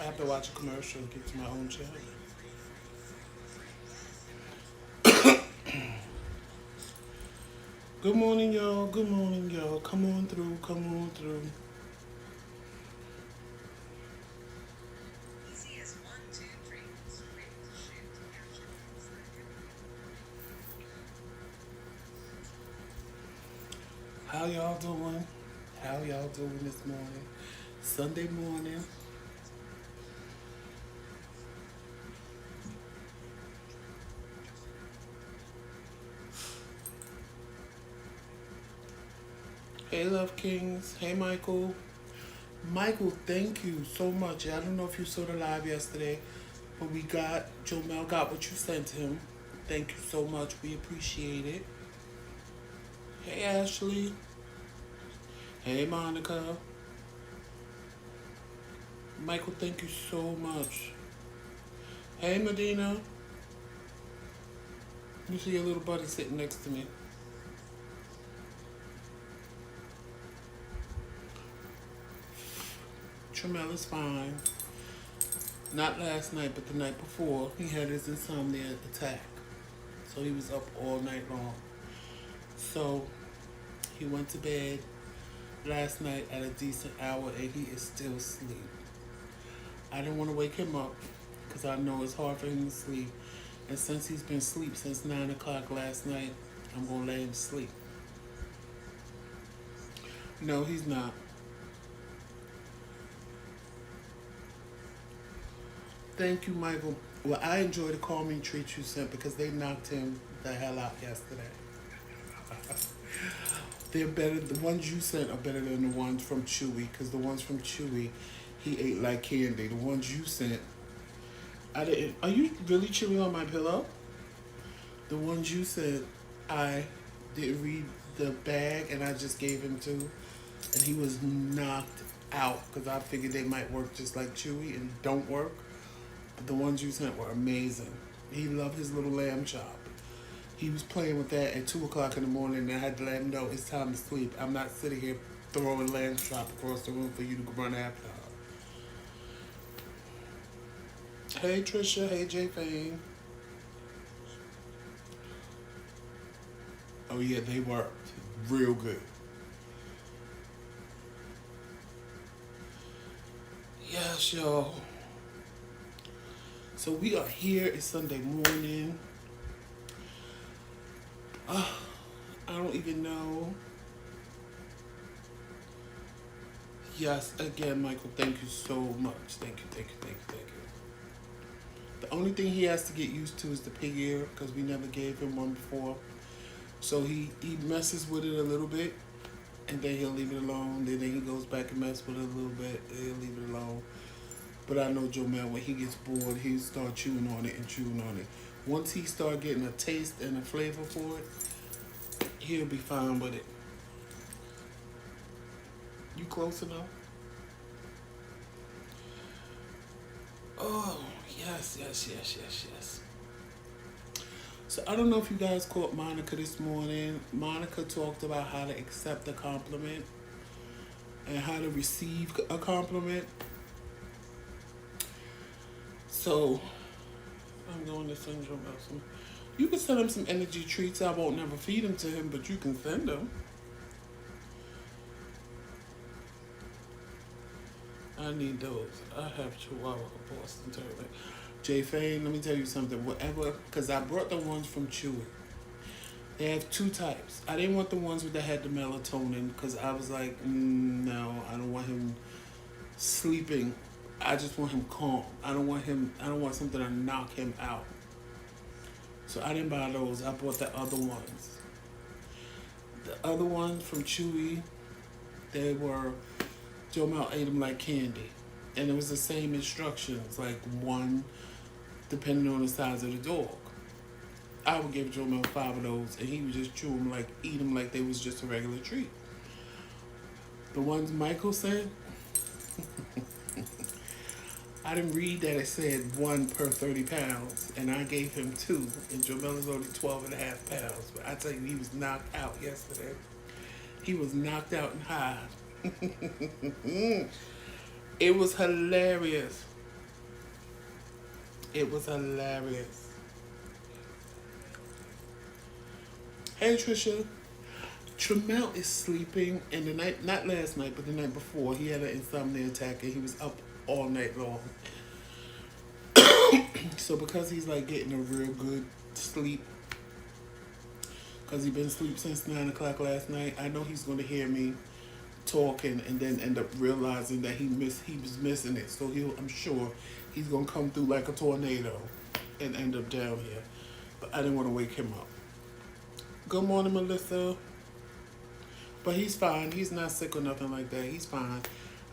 I have to watch a commercial to get to my own channel. Good morning, y'all. Good morning, y'all. Come on through. Come on through. How y'all doing? How y'all doing this morning? Sunday morning. Hey, Love Kings. Hey, Michael. Michael, thank you so much. I don't know if you saw the live yesterday, but Joe Mel got what you sent him. Thank you so much. We appreciate it. Hey, Ashley. Hey, Monica. Michael, thank you so much. Hey, Medina. You see your little buddy sitting next to me. Tramell is fine. Not last night, but the night before, he had his insomnia attack. So he was up all night long. So he went to bed last night at a decent hour and he is still asleep. I didn't want to wake him up because I know it's hard for him to sleep. And since he's been asleep since 9 o'clock last night, I'm going to let him sleep. No, he's not. Thank you, Michael. Well, I enjoy the calming treat you sent because they knocked him the hell out yesterday. They're better. The ones you sent are better than the ones from Chewy because the ones from Chewy, he ate like candy. The ones you sent, I didn't. Are you really chewing on my pillow? The ones you sent, I didn't read the bag and I just gave him two, and he was knocked out because I figured they might work just like Chewy and don't work. But the ones you sent were amazing. He loved his little lamb chop. He was playing with that at 2 o'clock in the morning and I had to let him know it's time to sleep. I'm not sitting here throwing lamb chop across the room for you to run after her. Hey Trisha, hey J Fane. Oh yeah, they worked real good. Yes, y'all. So we are here. It's Sunday morning. I don't even know. Yes, again, Michael, thank you so much. Thank you, thank you, thank you, thank you. The only thing he has to get used to is the pig ear because we never gave him one before. So he messes with it a little bit and then he'll leave it alone. Then he goes back and messes with it a little bit and he'll leave it alone. But I know Joe Man, when he gets bored, he'll start chewing on it and chewing on it. Once he start getting a taste and a flavor for it, he'll be fine with it. You close enough? Oh, yes, yes, yes, yes, yes. So I don't know if you guys caught Monica this morning. Monica talked about how to accept a compliment and how to receive a compliment. So I'm going to send him some. You can send him some energy treats. I won't never feed them to him, but you can send them. I need those. I have Chihuahua, Boston Terrier. J Fane, let me tell you something. Whatever, because I brought the ones from Chewy. They have two types. I didn't want the ones that had the melatonin because I was like, no, I don't want him sleeping. I just want him calm. I don't want something to knock him out. So I didn't buy those. I bought the other ones. The other ones from Chewy, they were, Joe Mel ate them like candy. And it was the same instructions, like one, depending on the size of the dog. I would give Joe Mel 5 of those, and he would just chew them like, eat them like they was just a regular treat. The ones Michael said, I didn't read that it said 1 per 30 pounds, and I gave him 2, and Jamel is only 12 and a half pounds. But I tell you, he was knocked out yesterday. He was knocked out and high. It was hilarious. It was hilarious. Hey Trisha, Tremel is sleeping, and the night, not last night, but the night before, he had an insomnia attack and he was up all night long. So because he's like getting a real good sleep, because he been asleep since 9 o'clock last night, I know he's going to hear me talking and then end up realizing that he was missing it. So I'm sure he's going to come through like a tornado and end up down here. But I didn't want to wake him up. Good morning, Melissa. But he's fine. He's not sick or nothing like that. He's fine.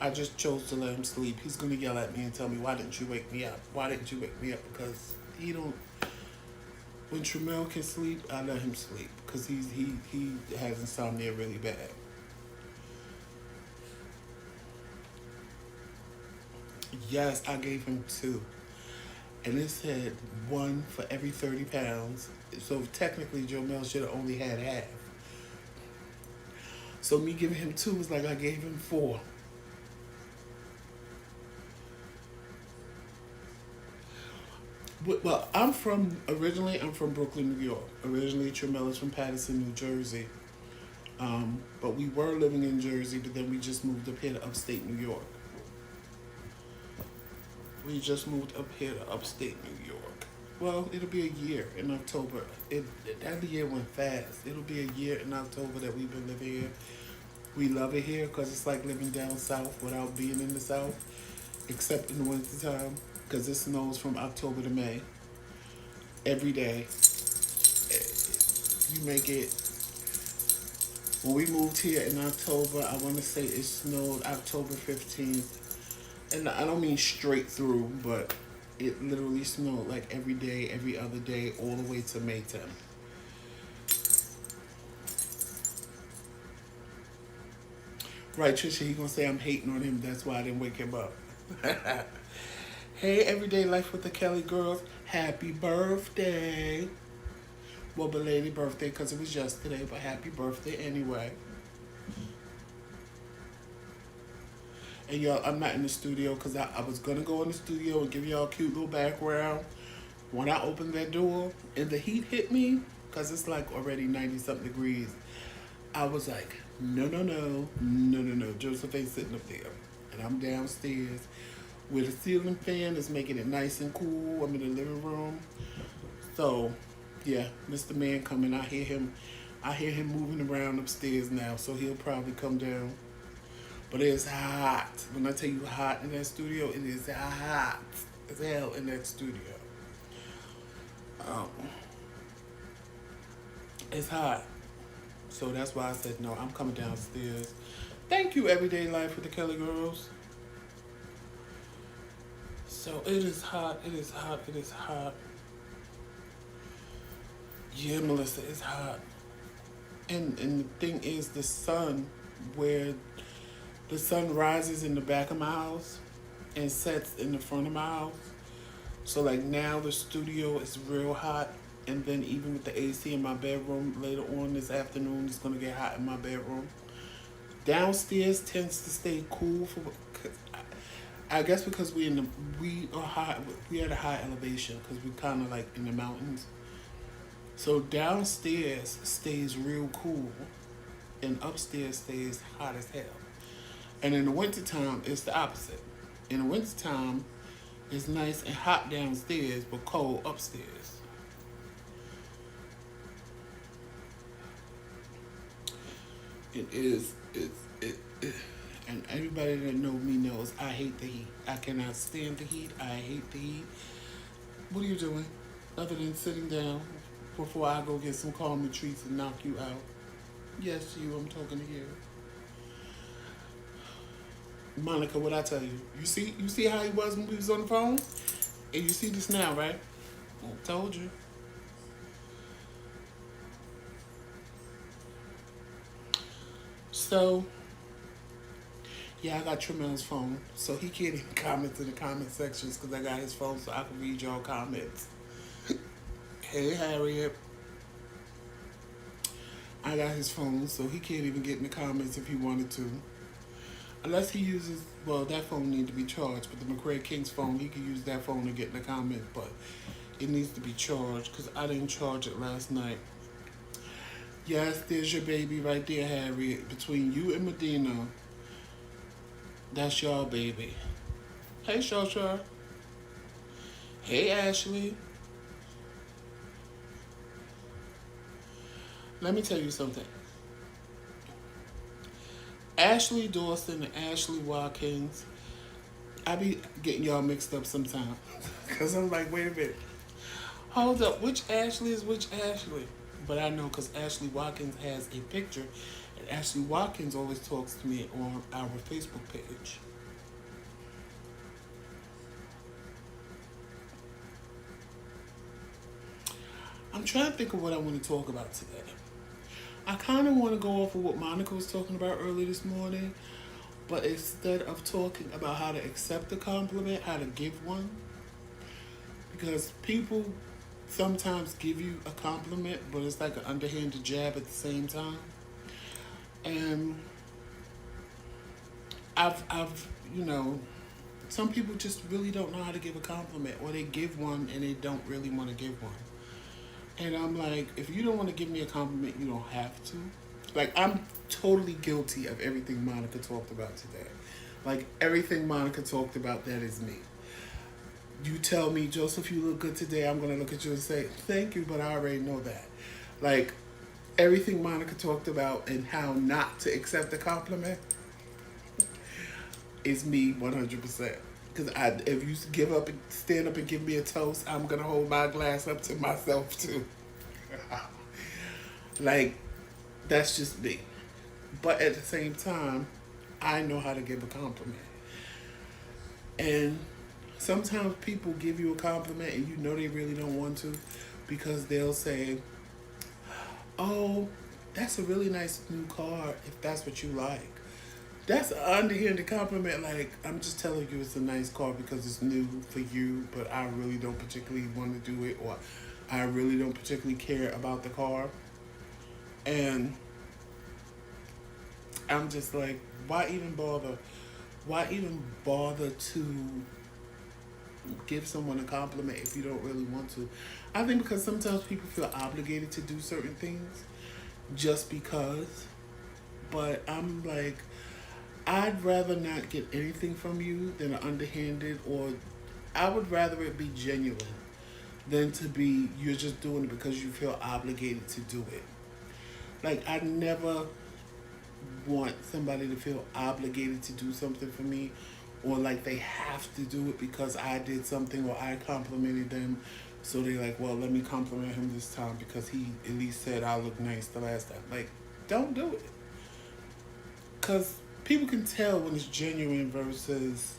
I just chose to let him sleep. He's going to yell at me and tell me, why didn't you wake me up? Why didn't you wake me up? Because he don't... When Tremel can sleep, I let him sleep. Because he has insomnia really bad. Yes, I gave him 2. And it said 1 for every 30 pounds. So technically, Jomel should have only had half. So me giving him 2 was like I gave him 4. Well, originally I'm from Brooklyn, New York. Originally, Tremel is from Paterson, New Jersey. But we were living in Jersey, but then we just moved up here to upstate New York. We just moved up here to upstate New York. Well, it'll be a year in October. That year went fast. It'll be a year in October that we've been living here. We love it here because it's like living down south without being in the south, except in the winter time, because it snows from October to May. Every day. You may get... When we moved here in October, I want to say it snowed October 15th. And I don't mean straight through, but it literally snowed like every day, every other day, all the way to May 10th. Right, Trisha, he gonna say I'm hating on him. That's why I didn't wake him up. Hey, Everyday Life with the Kelly girls. Happy birthday. Well, belated birthday because it was yesterday, but happy birthday anyway. And y'all, I'm not in the studio because I was going to go in the studio and give y'all a cute little background. When I opened that door and the heat hit me, because it's like already 90-something degrees, I was like, no. Joseph ain't sitting up there. And I'm downstairs where the ceiling fan is making it nice and cool. I'm in the living room. So, yeah, Mr. Man coming. I hear him moving around upstairs now, so he'll probably come down. But it's hot. When I tell you hot in that studio, it is hot as hell in that studio. It's hot. So that's why I said, no, I'm coming downstairs. Thank you, Everyday Life with the Kelly girls. So it is hot. It is hot. It is hot. Yeah, Melissa, it's hot. And the thing is, the sun, where the sun rises in the back of my house and sets in the front of my house. So like now the studio is real hot, and then even with the AC in my bedroom later on this afternoon, it's gonna get hot in my bedroom. Downstairs tends to stay cool I guess because we are high. We at a high elevation because we kind of like in the mountains. So downstairs stays real cool, and upstairs stays hot as hell. And in the wintertime, it's the opposite. In the wintertime, it's nice and hot downstairs, but cold upstairs. And everybody that knows me knows I hate the heat. I cannot stand the heat. I hate the heat. What are you doing? Other than sitting down before I go get some calm retreats and knock you out. Yes, you, I'm talking to you. Monica, what I tell you? You see how he was when we was on the phone? And you see this now, right? I told you. So, yeah, I got Tremel's phone, so he can't even comment in the comment sections because I got his phone so I can read y'all comments. Hey, Harriet. I got his phone, so he can't even get in the comments if he wanted to. Unless he uses Well, that phone need to be charged, but the McRae Kingz phone, he could use that phone to get in the comments, but it needs to be charged because I didn't charge it last night. Yes, there's your baby right there, Harriet. Between you and Medina, that's your baby. Hey, Shosha. Hey, Ashley. Let me tell you something. Ashley Dawson and Ashley Watkins, I be getting y'all mixed up sometimes. Because I'm like, wait a minute. Hold up, which Ashley is which Ashley? But I know because Ashley Watkins has a picture. And Ashley Watkins always talks to me on our Facebook page. I'm trying to think of what I want to talk about today. I kind of want to go off of what Monica was talking about early this morning, but instead of talking about how to accept a compliment, how to give one, because people sometimes give you a compliment, but it's like an underhanded jab at the same time. And some people just really don't know how to give a compliment, or they give one and they don't really want to give one. And I'm like, if you don't want to give me a compliment, you don't have to. Like, I'm totally guilty of everything Monica talked about today. Like, everything Monica talked about, that is me. You tell me, Joseph, you look good today, I'm going to look at you and say, thank you, but I already know that. Like, everything Monica talked about and how not to accept a compliment is me 100%. Because if you give up and stand up and give me a toast, I'm going to hold my glass up to myself too. Like, that's just me. But at the same time, I know how to give a compliment. And sometimes people give you a compliment and you know they really don't want to, because they'll say, oh, that's a really nice new car if that's what you like. That's an underhanded compliment. Like, I'm just telling you it's a nice car because it's new for you, but I really don't particularly want to do it, or I really don't particularly care about the car. And I'm just like, why even bother? Why even bother to give someone a compliment if you don't really want to? I think because sometimes people feel obligated to do certain things just because. But I'm like, I'd rather not get anything from you than an underhanded, or I would rather it be genuine than to be you're just doing it because you feel obligated to do it. Like, I never want somebody to feel obligated to do something for me, or like they have to do it because I did something or I complimented them. So they're like, well, let me compliment him this time because he at least said I look nice the last time. Like, don't do it. Because people can tell when it's genuine versus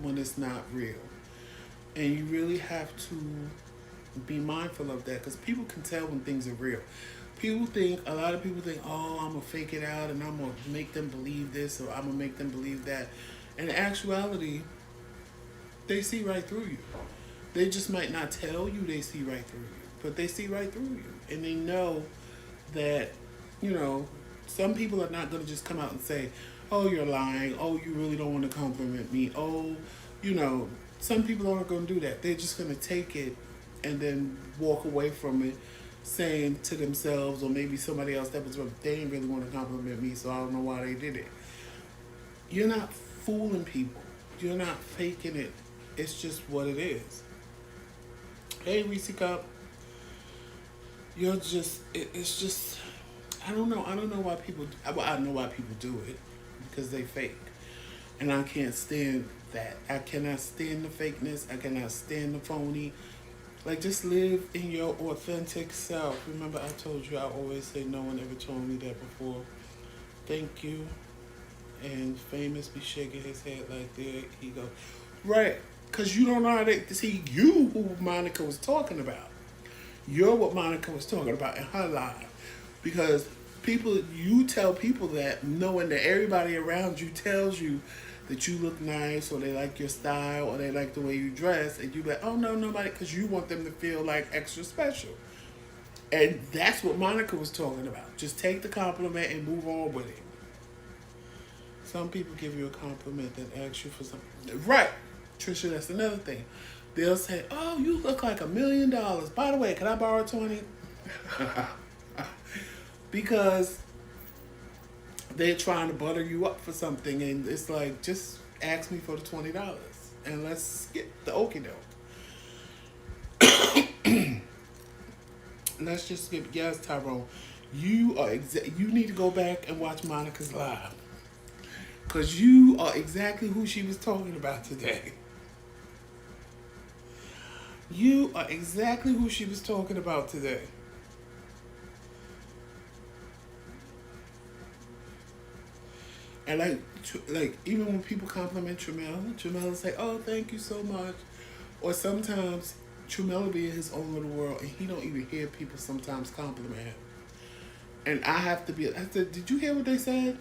when it's not real. And you really have to be mindful of that, because people can tell when things are real. A lot of people think, oh, I'm going to fake it out and I'm going to make them believe this or I'm going to make them believe that. In actuality, they see right through you. They just might not tell you they see right through you, but they see right through you. And they know that, some people are not going to just come out and say, oh, you're lying. Oh, you really don't want to compliment me. Oh, some people aren't going to do that. They're just going to take it and then walk away from it, saying to themselves, or maybe somebody else that was, they didn't really want to compliment me, so I don't know why they did it. You're not fooling people. You're not faking it. It's just what it is. Hey, Reese Cup. It's just, I don't know why people, I know why people do it, because they fake. And I can't stand that. I cannot stand the fakeness. I cannot stand the phony. Like, just live in your authentic self. Remember, I told you, I always say no one ever told me that before. Thank you. And Famous be shaking his head like, there he go. Right. Because you don't know how to see you who Monica was talking about. You're what Monica was talking about in her life. Because you tell people that knowing that everybody around you tells you that you look nice, or they like your style, or they like the way you dress, and you be like, oh, no, nobody, because you want them to feel like extra special. And that's what Monica was talking about. Just take the compliment and move on with it. some people give you a compliment that asks you for something. Right, Trisha, that's another thing. They'll say, "Oh, you look like $1 million. By the way, can I borrow 20?" Because they're trying to butter you up for something, and it's like, just ask me for the $20 and let's get the okie doke. Let's just skip. Yes, Tyrone, you need to go back and watch Monica's live, because you are exactly who she was talking about today. You are exactly who she was talking about today. And like even when people compliment Tramel will say, "Oh, thank you so much." Or sometimes Tramel will be in his own little world, and he don't even hear people sometimes compliment him. And I have to be. I said, "Did you hear what they said?"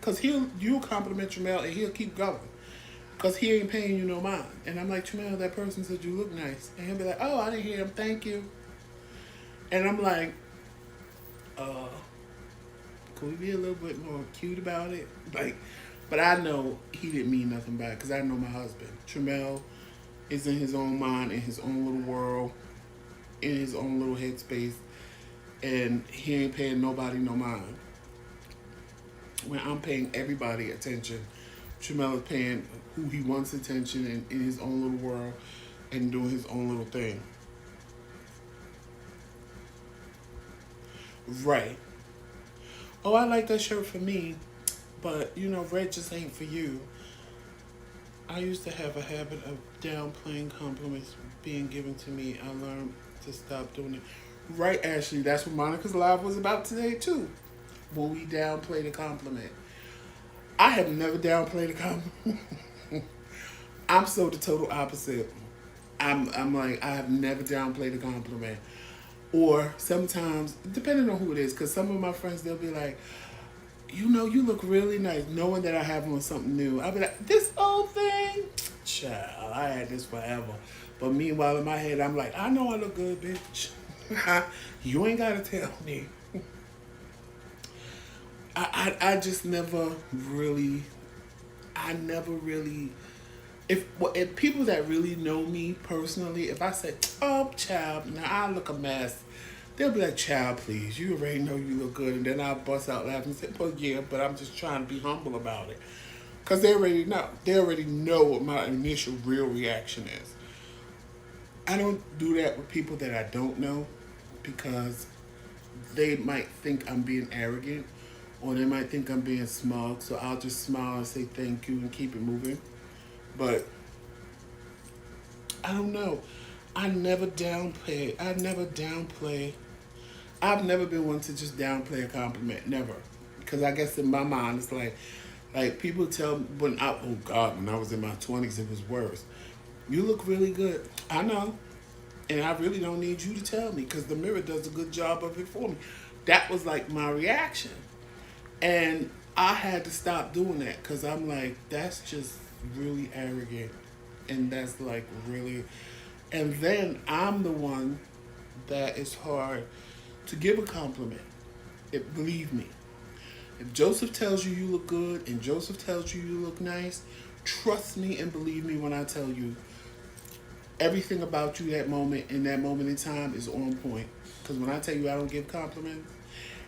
Because you'll compliment Tramel, and he'll keep going. Because he ain't paying you no mind. And I'm like, "Tramel, that person said you look nice." And he'll be like, "Oh, I didn't hear him. Thank you." And I'm like, could we be a little bit more cute about it? Like, but I know he didn't mean nothing by it, because I know my husband. Tramel is in his own mind, in his own little world, in his own little headspace, and he ain't paying nobody no mind. When I'm paying everybody attention, Tramel is paying who he wants attention in his own little world and doing his own little thing. Right. Oh, I like that shirt for me, but red just ain't for you. I used to have a habit of downplaying compliments being given to me. I learned to stop doing it. Right, Ashley, that's what Monica's live was about today, too. When we downplay the compliment. I have never downplayed a compliment. I'm so the total opposite. I'm like, I have never downplayed a compliment. Or sometimes, depending on who it is, because some of my friends, they'll be like, you look really nice, knowing that I have on something new. I'll be like, this old thing? Child, I had this forever. But meanwhile, in my head, I'm like, I know I look good, bitch. You ain't got to tell me. I just never really, if people that really know me personally, if I say, "Oh, child, now I look a mess," they'll be like, "Child, please, you already know you look good." And then I'll bust out laughing and say, "Well, yeah, but I'm just trying to be humble about it." Because they already know. They already know what my initial real reaction is. I don't do that with people that I don't know, because they might think I'm being arrogant, or they might think I'm being smug. So I'll just smile and say thank you and keep it moving. But I don't know. I never downplay. I've never been one to just downplay a compliment. Never. Because I guess in my mind, it's like people tell me when I was in my 20s, it was worse. You look really good. I know. And I really don't need you to tell me, because the mirror does a good job of it for me. That was like my reaction. And I had to stop doing that, because I'm like, that's just really arrogant. And that's like really. And then I'm the one that is hard to give a compliment. Believe me. If Joseph tells you look good and Joseph tells you look nice, trust me and believe me when I tell you everything about you that moment in time is on point. Because when I tell you I don't give compliments,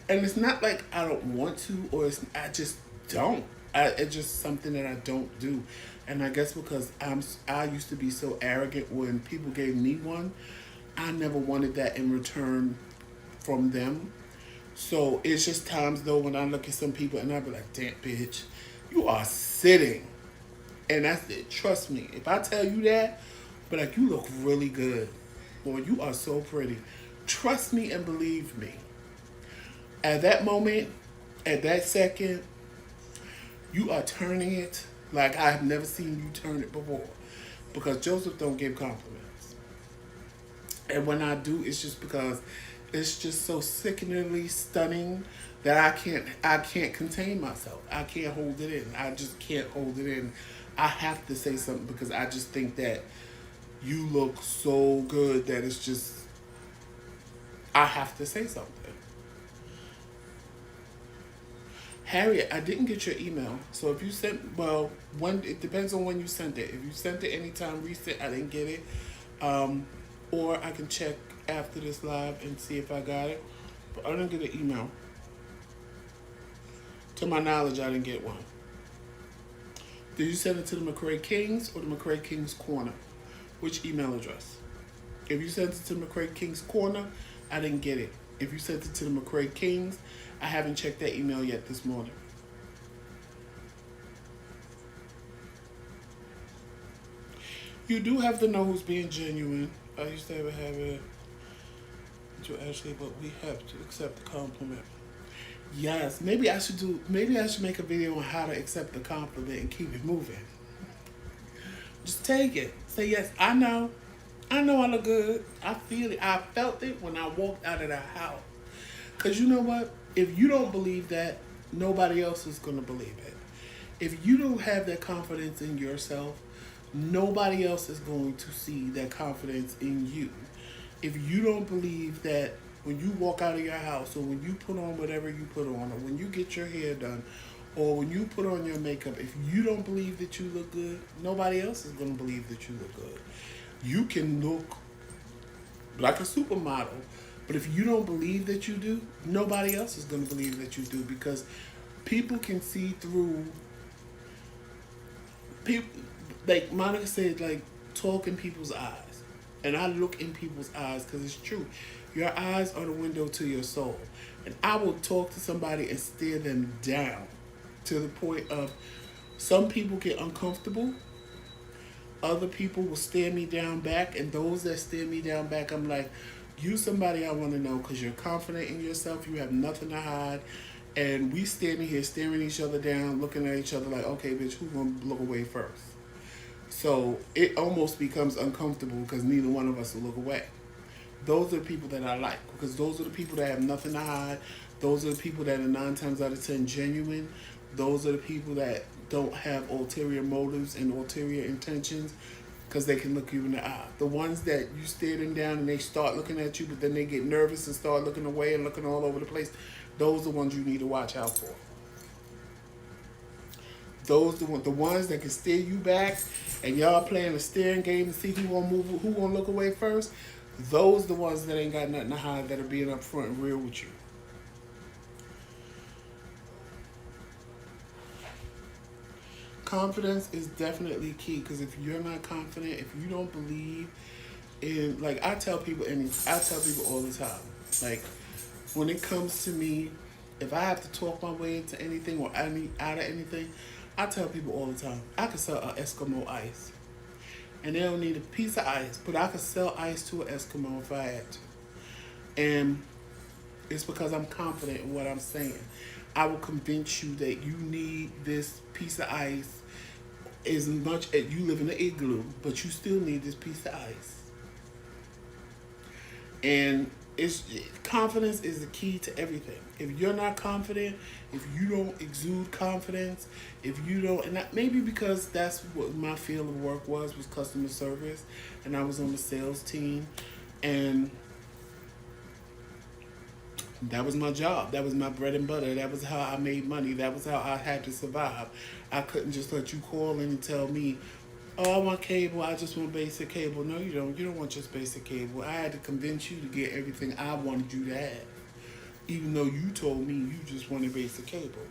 and it's not like I don't want to, or I just don't. It's just something that I don't do. And I guess because I used to be so arrogant when people gave me one, I never wanted that in return from them. So it's just times though when I look at some people and I be like, "Damn, bitch, you are sitting." And that's it. Trust me. If I tell you that, but like, "You look really good," or "You are so pretty," trust me and believe me. At that moment, at that second, you are turning it like I have never seen you turn it before. Because Joseph don't give compliments. And when I do, it's just because it's just so sickeningly stunning that I can't contain myself. I can't hold it in. I just can't hold it in. I have to say something, because I just think that you look so good that it's just, I have to say something. Harriet, I didn't get your email. So if you sent, well, when it depends on when you sent it. If you sent it anytime recent, I didn't get it. Um, or I can check after this live and see if I got it. But I didn't get an email. To my knowledge, I didn't get one. Did you send it to the McRae Kingz or the McRae KingzCorner? Which email address? If you sent it to McRae KingzCorner, I didn't get it. If you sent it to the McRae Kingz, I haven't checked that email yet this morning. You do have to know who's being genuine. I used to ever have it to Ashley, but we have to accept the compliment. Yes, maybe I should make a video on how to accept the compliment and keep it moving. Just take it. Say, yes, I know I look good. I feel it. I felt it when I walked out of the house. Because you know what? If you don't believe that, nobody else is going to believe it. If you don't have that confidence in yourself, nobody else is going to see that confidence in you. If you don't believe that when you walk out of your house, or when you put on whatever you put on, or when you get your hair done, or when you put on your makeup, if you don't believe that you look good, nobody else is going to believe that you look good. You can look like a supermodel, but if you don't believe that you do, nobody else is going to believe that you do, because people can see through people. Like Monica said, like, talk in people's eyes. And I look in people's eyes because it's true. Your eyes are the window to your soul. And I will talk to somebody and stare them down to the point of some people get uncomfortable. Other people will stare me down back. And those that stare me down back, I'm like, you somebody I want to know, because you're confident in yourself. You have nothing to hide. And we standing here staring each other down, looking at each other like, okay, bitch, who's going to look away first? So it almost becomes uncomfortable because neither one of us will look away. Those are the people that I like, because those are the people that have nothing to hide. Those are the people that are 9 times out of 10 genuine. Those are the people that don't have ulterior motives and ulterior intentions, because they can look you in the eye. The ones that you stare them down and they start looking at you, but then they get nervous and start looking away and looking all over the place, those are the ones you need to watch out for. Those are the ones that can steer you back, and y'all playing a staring game to see who gonna move, who gonna look away first. Those are the ones that ain't got nothing to hide, that are being up front and real with you. Confidence is definitely key, because if you're not confident, if you don't believe in, like, I tell people all the time, like, when it comes to me, if I have to talk my way into anything or out of anything, I tell people all the time, I could sell an Eskimo ice. And they don't need a piece of ice, but I could sell ice to an Eskimo if I had to. And it's because I'm confident in what I'm saying. I will convince you that you need this piece of ice as much as you live in an igloo, but you still need this piece of ice. And confidence is the key to everything. If you're not confident, if you don't exude confidence, if you don't, and that, maybe because that's what my field of work was customer service, and I was on the sales team, and that was my job. That was my bread and butter. That was how I made money. That was how I had to survive. I couldn't just let you call in and tell me, oh, I want cable, I just want basic cable. No, you don't. You don't want just basic cable. I had to convince you to get everything I wanted you to have, even though you told me you just wanted basic cable.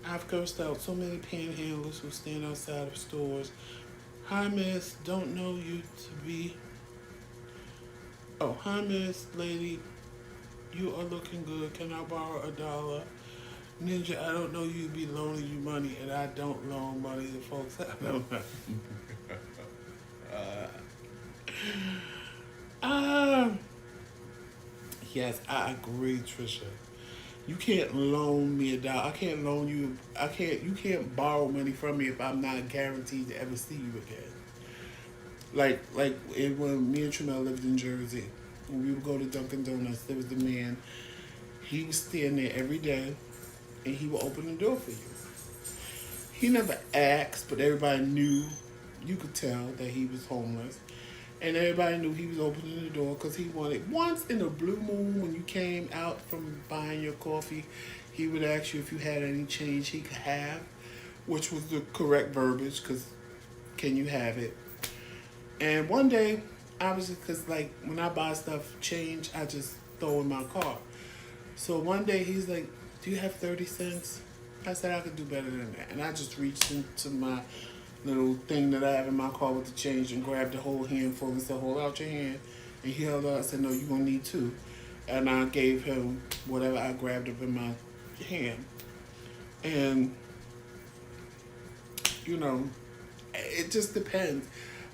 I've cursed out so many panhandlers who stand outside of stores. Hi, miss, don't know you to be. Oh, hi, miss, lady, you are looking good. Can I borrow $1? Ninja, I don't know you be loaning you money, and I don't loan money to folks. I don't know. Yes, I agree, Trisha. You can't loan me $1. I can't loan you. You can't borrow money from me if I'm not guaranteed to ever see you again. When me and Tramel lived in Jersey, when we would go to Dunkin' Donuts, there was the man. He was staying there every day, and he would open the door for you. He never asked, but everybody knew. You could tell that he was homeless. And everybody knew he was opening the door because he wanted, once in a blue moon when you came out from buying your coffee, He would ask you if you had any change he could have, which was the correct verbiage, because can you have it? And one day, obviously, because like when I buy stuff, change, I just throw in my car. So one day he's like, do you have 30 cents? I said, I could do better than that. And I just reached into my little thing that I have in my car with the change and grabbed the whole handful and said, hold out your hand. And he held out. I said, no, you're going to need two. And I gave him whatever I grabbed up in my hand. And, you know, it just depends.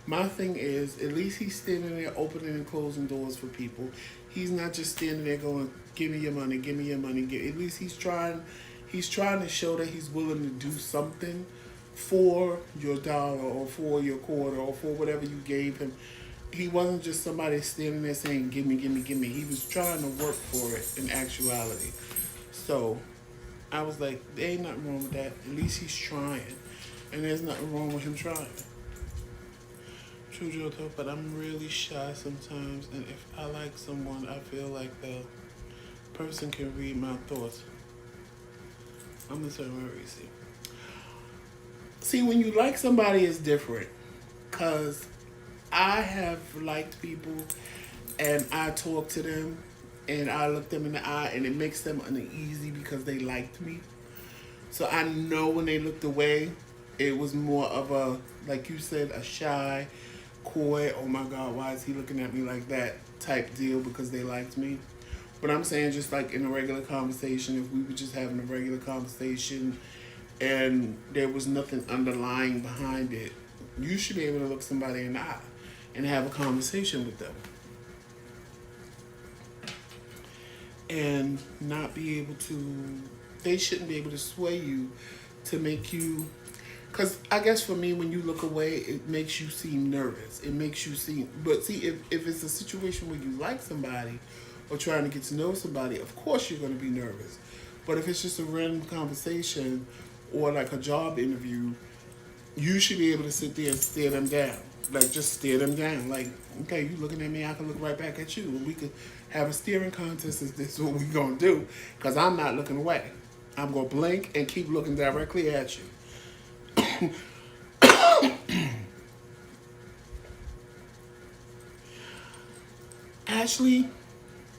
My thing is, at least he's standing there opening and closing doors for people. He's not just standing there going, give me your money, give me your money. At least he's trying to show that he's willing to do something for your dollar or for your quarter or for whatever you gave him. He wasn't just somebody standing there saying, give me, give me, give me. He was trying to work for it in actuality. So I was like, there ain't nothing wrong with that. At least he's trying. And there's nothing wrong with him trying. True joke though, but I'm really shy sometimes. And if I like someone, I feel like the person can read my thoughts. I'm gonna turn my receipt. See, when you like somebody, it's different. Because I have liked people and I talk to them and I look them in the eye and it makes them uneasy because they liked me. So I know when they looked away, it was more of a, like you said, a shy, coy, oh my God, why is he looking at me like that type deal because they liked me. But I'm saying just like in a regular conversation, if we were just having a regular conversation and there was nothing underlying behind it, you should be able to look somebody in the eye and have a conversation with them. And not be able to, they shouldn't be able to sway you to make you, because I guess for me, when you look away, it makes you seem nervous. It makes you seem, but see, if it's a situation where you like somebody or trying to get to know somebody, of course you're going to be nervous. But if it's just a random conversation or like a job interview, you should be able to sit there and stare them down. Like, just stare them down. Like, okay, you looking at me, I can look right back at you. And we could have a staring contest. Is this what we going to do? Because I'm not looking away. I'm going to blink and keep looking directly at you. Ashley,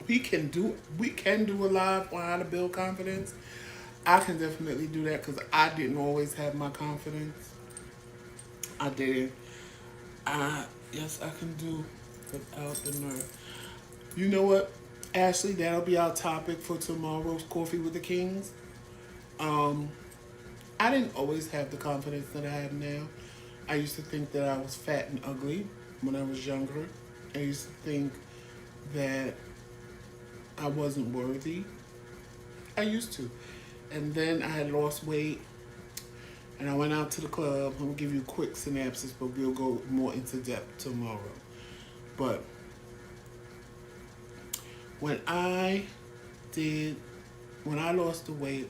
we can do a live on how to build confidence. I can definitely do that because I didn't always have my confidence. I didn't. Yes, I can do without the nerve. You know what, Ashley? That'll be our topic for tomorrow's Coffee with the Kings. I didn't always have the confidence that I have now. I used to think that I was fat and ugly when I was younger. I used to think that I wasn't worthy. I used to. And then I had lost weight and I went out to the club. I'm going to give you a quick synopsis, but we'll go more into depth tomorrow. But when I lost the weight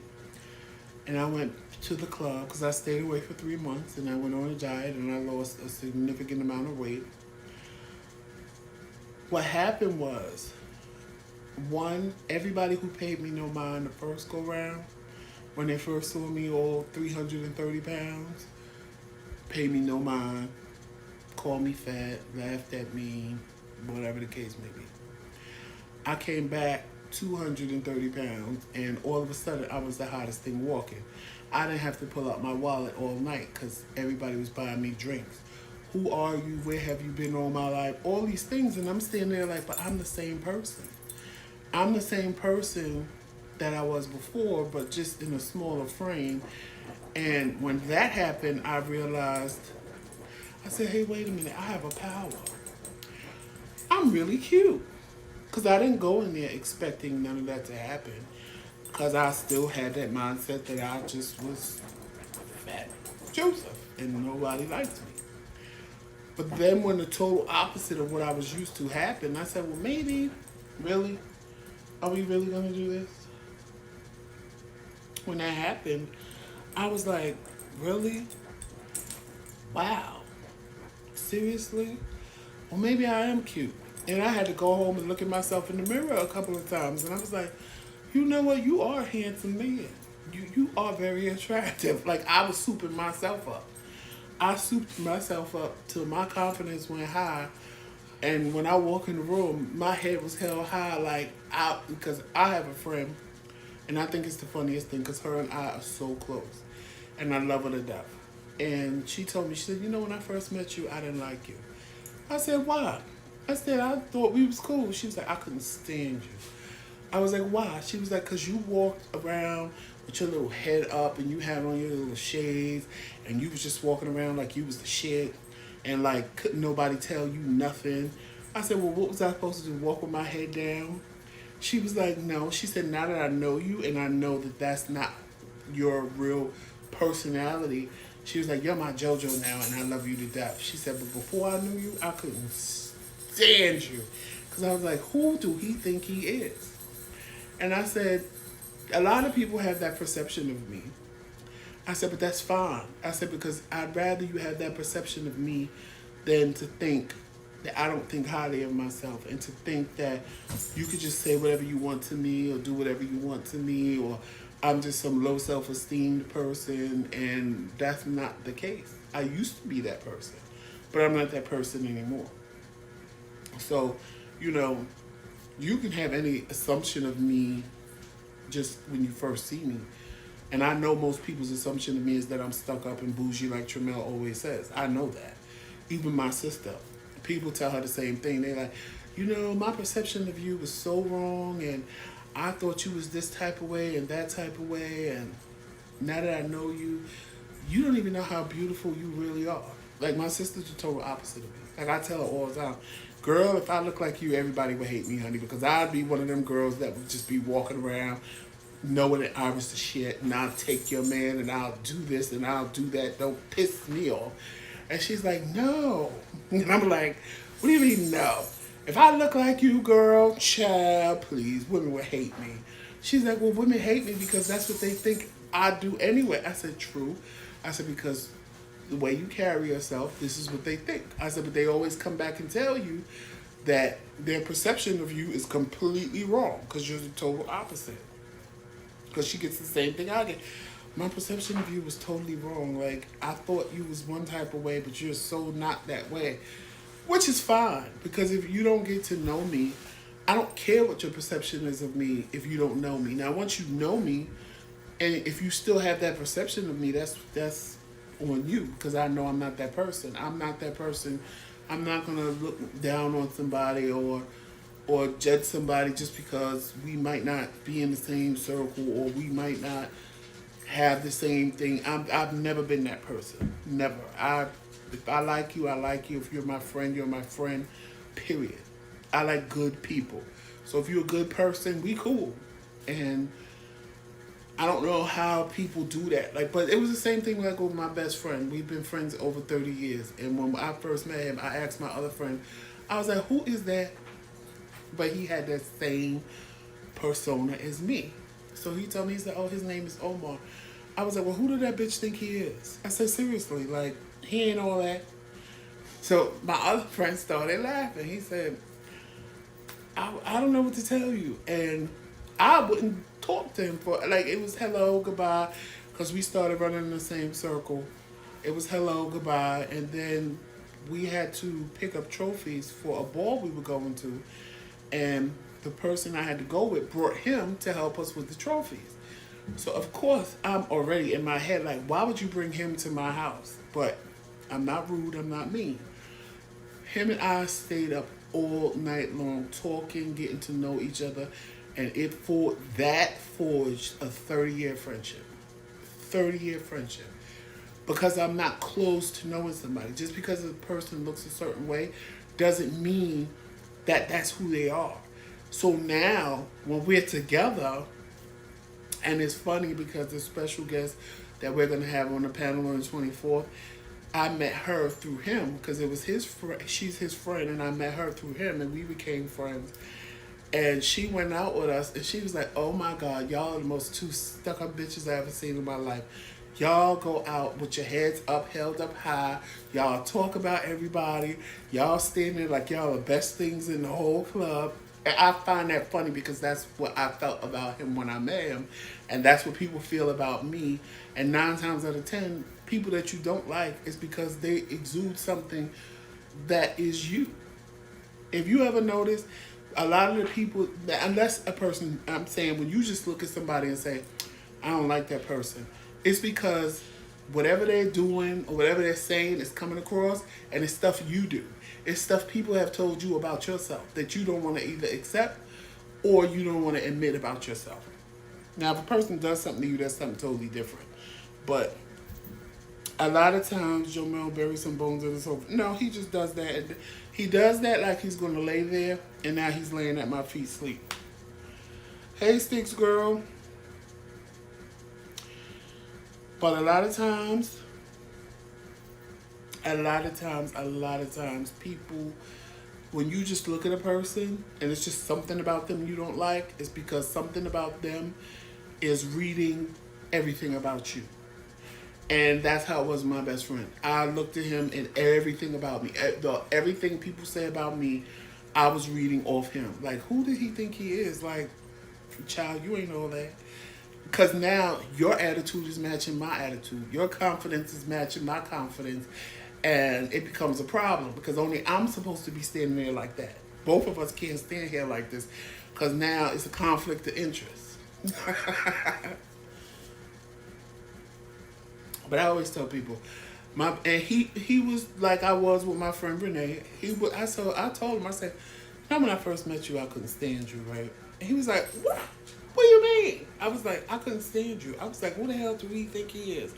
and I went to the club, because I stayed away for 3 months and I went on a diet and I lost a significant amount of weight. What happened was, one, everybody who paid me no mind the first go round, when they first saw me all 330 pounds, paid me no mind, called me fat, laughed at me, whatever the case may be. I came back 230 pounds and all of a sudden I was the hottest thing walking. I didn't have to pull out my wallet all night because everybody was buying me drinks. Who are you? Where have you been all my life? All these things, and I'm standing there like, but I'm the same person. I'm the same person that I was before, but just in a smaller frame. And when that happened, I realized, I said, hey, wait a minute, I have a power. I'm really cute. Because I didn't go in there expecting none of that to happen. Because I still had that mindset that I just was fat Joseph and nobody liked me. But then when the total opposite of what I was used to happened, I said, well, maybe, really? Are we really going to do this? When that happened, I was like, really? Wow. Seriously? Well, maybe I am cute. And I had to go home and look at myself in the mirror a couple of times. And I was like, you know what? You are a handsome man. You are very attractive. Like, I was souping myself up. I souped myself up till my confidence went high. And when I walk in the room, my head was held high, like, out, because I have a friend, and I think it's the funniest thing because her and I are so close. And I love her to death. And she told me, she said, you know, when I first met you, I didn't like you. I said, why? I said, I thought we was cool. She was like, I couldn't stand you. I was like, why? She was like, because you walked around with your little head up and you had on your little shades and you was just walking around like you was the shit and like couldn't nobody tell you nothing. I said, well, what was I supposed to do, walk with my head down? She was like, no. She said, now that I know you and I know that that's not your real personality, she was like, you're my JoJo now and I love you to death. She said, but before I knew you, I couldn't stand you. Because I was like, who do he think he is? And I said, a lot of people have that perception of me. I said, but that's fine. I said, because I'd rather you have that perception of me than to think that I don't think highly of myself and to think that you could just say whatever you want to me or do whatever you want to me or I'm just some low self-esteem person, and that's not the case. I used to be that person, but I'm not that person anymore. So, you know, you can have any assumption of me just when you first see me. And I know most people's assumption of me is that I'm stuck up and bougie like Tramel always says. I know that. Even my sister. People tell her the same thing. They're like, you know, my perception of you was so wrong and I thought you was this type of way and that type of way, and now that I know you, you don't even know how beautiful you really are. Like, my sister's the total opposite of me. Like, I tell her all the time, girl, if I look like you, everybody would hate me, honey, because I'd be one of them girls that would just be walking around knowing that I was the shit, and I'll take your man, and I'll do this, and I'll do that. Don't piss me off. And she's like, no. And I'm like, what do you mean no? If I look like you, girl, child, please, women would hate me. She's like, well, women hate me because that's what they think I do anyway. I said, true. I said, because the way you carry yourself, this is what they think. I said, but they always come back and tell you that their perception of you is completely wrong because you're the total opposite. Because she gets the same thing I get. My perception of you was totally wrong. Like, I thought you was one type of way, but you're so not that way. Which is fine, because if you don't get to know me, I don't care what your perception is of me if you don't know me. Now, once you know me, and if you still have that perception of me, that's on you, because I know I'm not that person. I'm not that person. I'm not going to look down on somebody or judge somebody just because we might not be in the same circle or we might not have the same thing. I've never been that person. Never. If I like you, I like you. If you're my friend, you're my friend. Period. I like good people. So if you're a good person, we cool. And I don't know how people do that. Like, but it was the same thing like with my best friend. We've been friends over 30 years. And when I first met him, I asked my other friend, I was like, who is that? But he had that same persona as me. So he told me, he said, oh, his name is Omar. I was like, well, who did that bitch think he is? I said, seriously, like, he ain't all that. So my other friend started laughing. He said, I don't know what to tell you. And I wouldn't talk to him for, like, it was hello, goodbye, because we started running in the same circle. It was hello, goodbye, and then we had to pick up trophies for a ball we were going to, and the person I had to go with brought him to help us with the trophies. So, of course, I'm already in my head like, why would you bring him to my house? But I'm not rude, I'm not mean. Him and I stayed up all night long talking, getting to know each other, and that forged a 30-year friendship. 30-year friendship. Because I'm not close to knowing somebody. Just because a person looks a certain way doesn't mean that that's who they are. So now, when we're together, and it's funny because the special guest that we're going to have on the panel on the 24th, I met her through him because it was his friend. She's his friend, and I met her through him, and we became friends. And she went out with us, and she was like, oh my God, y'all are the most two stuck-up bitches I ever seen in my life. Y'all go out with your heads up, held up high. Y'all talk about everybody. Y'all stand there like y'all the best things in the whole club. And I find that funny because that's what I felt about him when I met him, and that's what people feel about me. And 9 times out of 10, people that you don't like is because they exude something that is you. If you ever notice, a lot of the people, unless a person, I'm saying when you just look at somebody and say, I don't like that person, it's because whatever they're doing or whatever they're saying is coming across, and it's stuff you do. It's stuff people have told you about yourself that you don't want to either accept or you don't want to admit about yourself. Now, if a person does something to you, that's something totally different. But a lot of times, Joe Mel buries some bones in his sofa. No, he just does that. And he does that like he's going to lay there, and now he's laying at my feet sleep. Hey, Sticks Girl. But a lot of times, people, when you just look at a person and it's just something about them you don't like, it's because something about them is reading everything about you. And that's how it was with my best friend. I looked at him and everything about me, everything people say about me, I was reading off him. Like, who did he think he is? Like, child, you ain't all that. Because now your attitude is matching my attitude. Your confidence is matching my confidence. And it becomes a problem because only I'm supposed to be standing there like that. Both of us can't stand here like this because now it's a conflict of interest. But I always tell people, he was like I was with my friend Renee. I told him, I said, when I first met you, I couldn't stand you, right? And he was like, what? What do you mean? I was like, I couldn't stand you. I was like, who the hell do he think he is?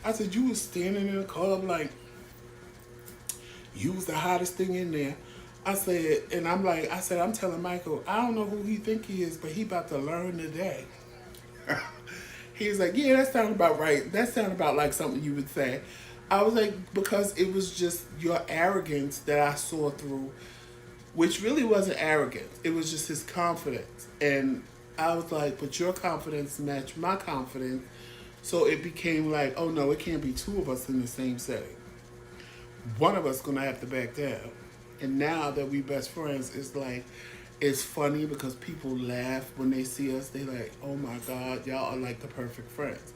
I said, you was standing in a club like you was the hottest thing in there. I said, I'm telling Michael, I don't know who he think he is, but he about to learn today. He was like, yeah, that sounded about right. That sounded about like something you would say. I was like, because it was just your arrogance that I saw through, which really wasn't arrogance. It was just his confidence. And I was like, but your confidence matched my confidence. So it became like, oh no, it can't be two of us in the same setting. One of us gonna have to back down. And now that we best friends, it's like, it's funny because people laugh when they see us. They like, oh my God, y'all are like the perfect friends.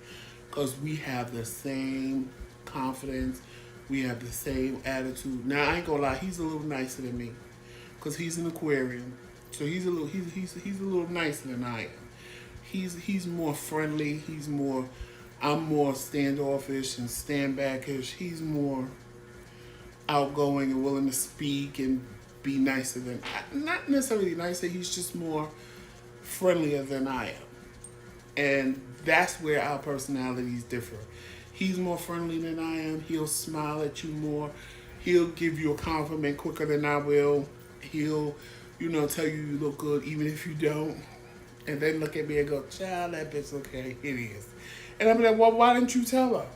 Because we have the same confidence. We have the same attitude. Now, I ain't gonna lie, he's a little nicer than me. Because he's an Aquarian. So he's a little nicer than I am. He's more friendly. I'm more standoffish and standbackish. He's more outgoing and willing to speak and be nicer than, not necessarily nicer, he's just more friendlier than I am. And that's where our personalities differ. He's more friendly than I am. He'll smile at you more. He'll give you a compliment quicker than I will. He'll, tell you look good even if you don't. And then look at me and go, child, that bitch look hideous. And I'll be like, well, why didn't you tell her?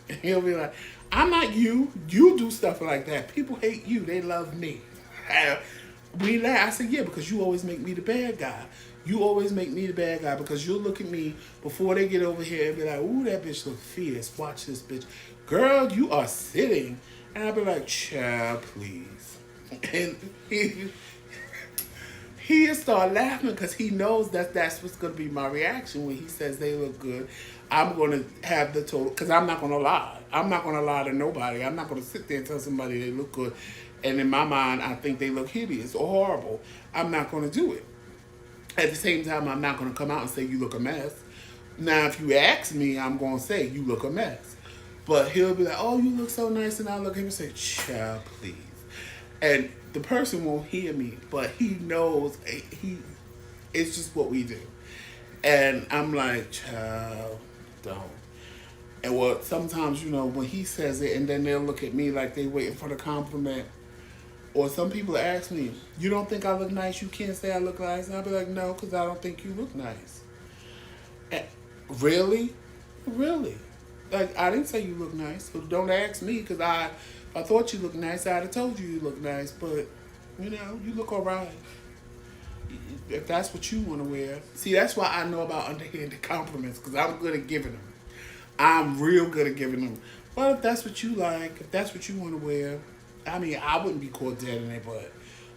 And he'll be like, I'm not you. You do stuff like that. People hate you. They love me. We laugh. I said, yeah, because you always make me the bad guy. You always make me the bad guy because you'll look at me before they get over here and be like, ooh, that bitch look fierce. Watch this bitch. Girl, you are sitting. And I'll be like, child, please. And he'll start laughing because he knows that's what's going to be my reaction when he says they look good. I'm going to have the total, because I'm not going to lie. I'm not going to lie to nobody. I'm not going to sit there and tell somebody they look good. And in my mind, I think they look hideous or horrible. I'm not going to do it. At the same time, I'm not going to come out and say you look a mess. Now, if you ask me, I'm going to say you look a mess. But he'll be like, oh, you look so nice. And I'll look at him and say, child, please. And the person won't hear me, but he knows it's just what we do. And I'm like, child, don't. And well, sometimes, when he says it and then they'll look at me like they waiting for the compliment. Or some people ask me, you don't think I look nice? You can't say I look nice? And I'll be like, no, because I don't think you look nice. And, really? Really? Like, I didn't say you look nice. So don't ask me, because I thought you looked nice. I'd have told you look nice. But, you look all right. If that's what you want to wear. See, that's why I know about underhanded compliments, because I'm good at giving them. I'm real good at giving them. Well, if that's what you like, if that's what you want to wear, I mean, I wouldn't be caught dead in it, but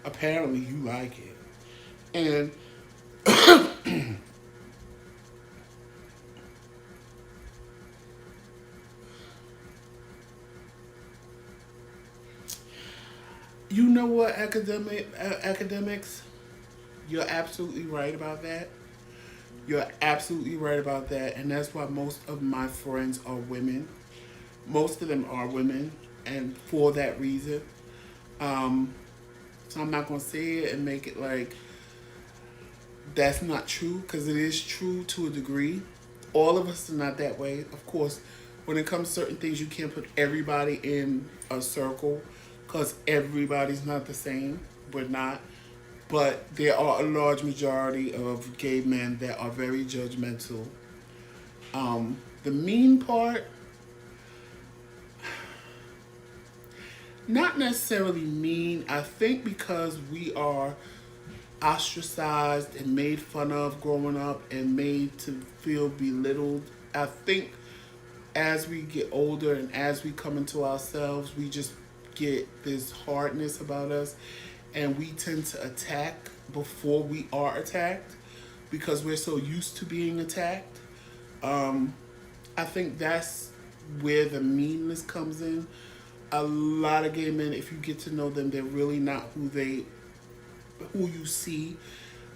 apparently you like it. And you know what, academics, you're absolutely right about that. You're absolutely right about that, and that's why most of my friends are women. Most of them are women, and for that reason, um, so I'm not gonna say it and make it like that's not true because it is true to a degree. All of us are not that way. Of course, when it comes to certain things, you can't put everybody in a circle because everybody's not the same. We're not. But there are a large majority of gay men that are very judgmental. The mean part, not necessarily mean. I think because we are ostracized and made fun of growing up and made to feel belittled. I think as we get older and as we come into ourselves, we just get this hardness about us and we tend to attack before we are attacked because we're so used to being attacked. Um, I think that's where the meanness comes in. A lot of gay men, if you get to know them, they're really not who you see.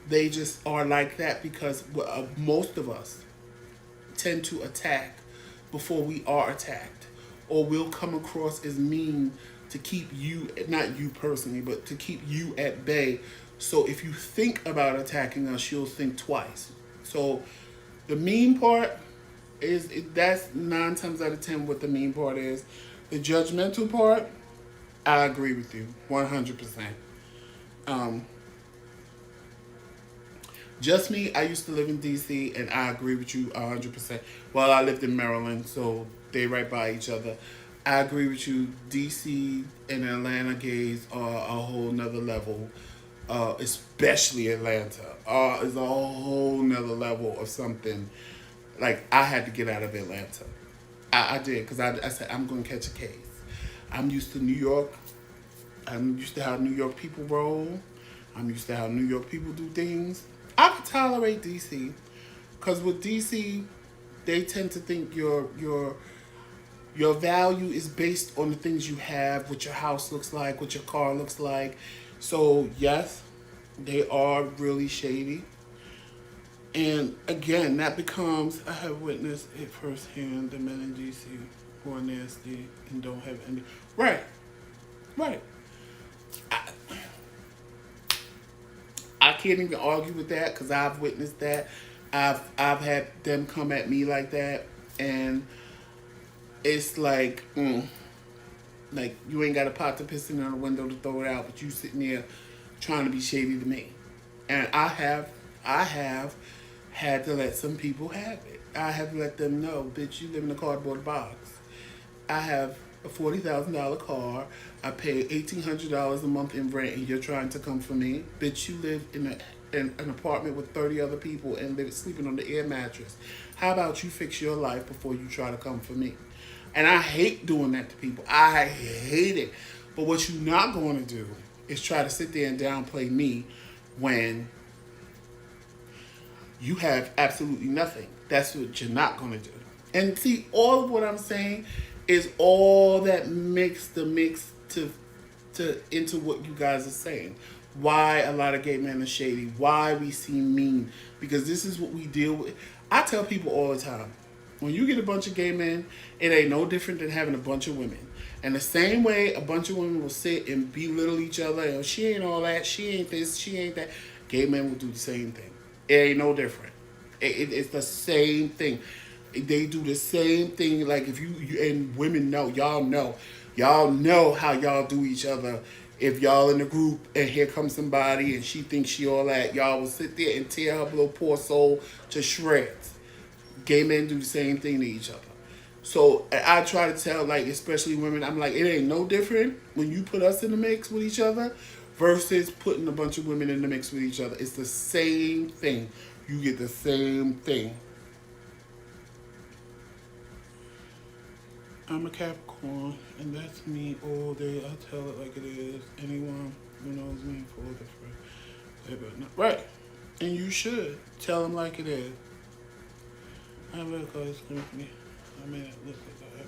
They just are like that because most of us tend to attack before we are attacked, or we'll come across as mean to keep you, not you personally, but to keep you at bay. So if you think about attacking us, you'll think twice. So the mean part that's 9 times out of 10 what the mean part is. The judgmental part, I agree with you 100%. Um, Just me, I used to live in DC, and I agree with you 100%. Well, I lived in Maryland, so they right by each other. I agree with you. DC and Atlanta gays are a whole nother level, especially Atlanta. Is a whole nother level of something. Like, I had to get out of Atlanta. I did, because I said, I'm going to catch a case. I'm used to New York. I'm used to how New York people roll. I'm used to how New York people do things. I could tolerate DC, because with DC, they tend to think your value is based on the things you have, what your house looks like, what your car looks like. So yes, they are really shady. And again, that becomes, I have witnessed it firsthand, the men in DC who are nasty and don't have any. Right, right. I, I can't even argue with that because I've witnessed that. I've had them come at me like that, and it's like you ain't got a pot to piss in on the window to throw it out, but you sitting there trying to be shady to me. And I have had to let some people have it. I have let them know, bitch, you live in a cardboard box. I have a $40,000 car. I pay $1,800 a month in rent, and you're trying to come for me, bitch. You live in an apartment with 30 other people and live sleeping on the air mattress. How about you fix your life before you try to come for me? And I hate doing that to people. I hate it. But what you're not going to do is try to sit there and downplay me when you have absolutely nothing. That's what you're not going to do. And see, all of what I'm saying is all that makes the mix to into what you guys are saying. Why a lot of gay men are shady. Why we seem mean. Because this is what we deal with. I tell people all the time, when you get a bunch of gay men, it ain't no different than having a bunch of women. And the same way a bunch of women will sit and belittle each other, and she ain't all that, she ain't this, she ain't that. Gay men will do the same thing. It ain't no different. It's the same thing. They do the same thing. Like if you and women y'all know how y'all do each other. If y'all in a group and here comes somebody and she thinks she all that, y'all will sit there and tear her little poor soul to shreds. Gay men do the same thing to each other. So I try to tell, like, especially women, I'm like, it ain't no different when you put us in the mix with each other versus putting a bunch of women in the mix with each other. It's the same thing. You get the same thing. I'm a Capricorn, and that's me all day. I tell it like it is. Anyone who knows me for different. Right. And you should tell them like it is. I really call this company. I mean, it look like I have.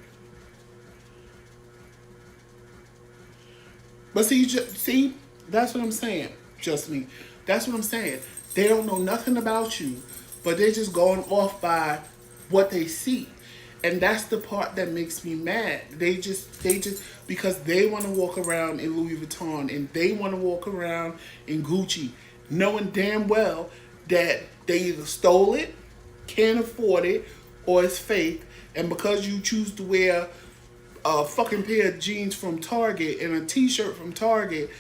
But see, that's what I'm saying. Just me. That's what I'm saying. They don't know nothing about you, but they're just going off by what they see. And that's the part that makes me mad. They just because they want to walk around in Louis Vuitton and they want to walk around in Gucci, knowing damn well that they either stole it, can't afford it, or it's fake. And because you choose to wear a fucking pair of jeans from Target and a t-shirt from Target,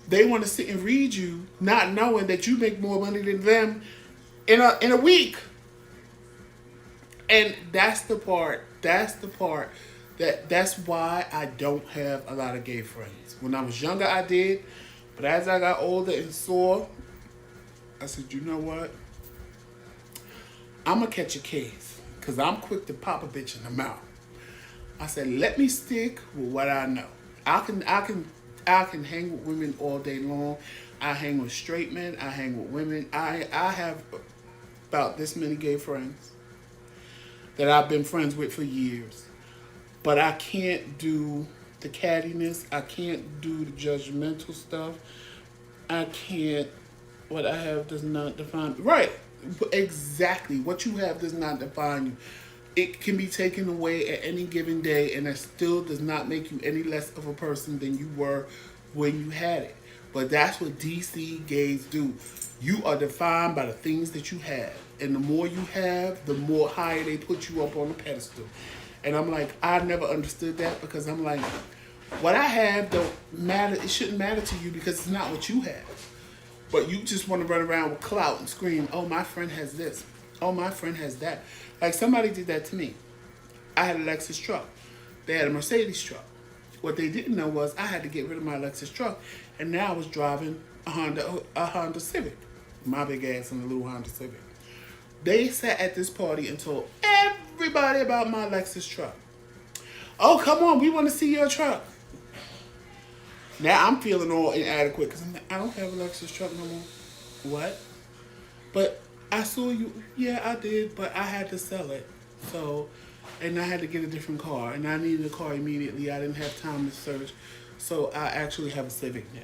they want to sit and read you, not knowing that you make more money than them in a week. And that's the part. That's why I don't have a lot of gay friends. When I was younger, I did, but as I got older and saw, I said, you know what? I'm gonna catch a case because I'm quick to pop a bitch in the mouth. I said, let me stick with what I know. I can hang with women all day long. I hang with straight men. I hang with women. I have about this many gay friends that I've been friends with for years. But I can't do the cattiness. I can't do the judgmental stuff. I can't. What I have does not define. Right. Exactly. What you have does not define you. It can be taken away at any given day, and it still does not make you any less of a person than you were when you had it. But that's what DC gays do. You are defined by the things that you have. And the more you have, the more higher they put you up on a pedestal. And I'm like, I never understood that because I'm like, what I have don't matter. It shouldn't matter to you because it's not what you have. But you just want to run around with clout and scream, oh, my friend has this. Oh, my friend has that. Like somebody did that to me. I had a Lexus truck. They had a Mercedes truck. What they didn't know was I had to get rid of my Lexus truck. And now I was driving a Honda Civic. My big ass in a little Honda Civic. They sat at this party and told everybody about my Lexus truck. Oh, come on, we want to see your truck. Now I'm feeling all inadequate because I don't have a Lexus truck no more. What? But I saw you. Yeah, I did, but I had to sell it. So, and I had to get a different car, and I needed a car immediately. I didn't have time to search. So I actually have a Civic now.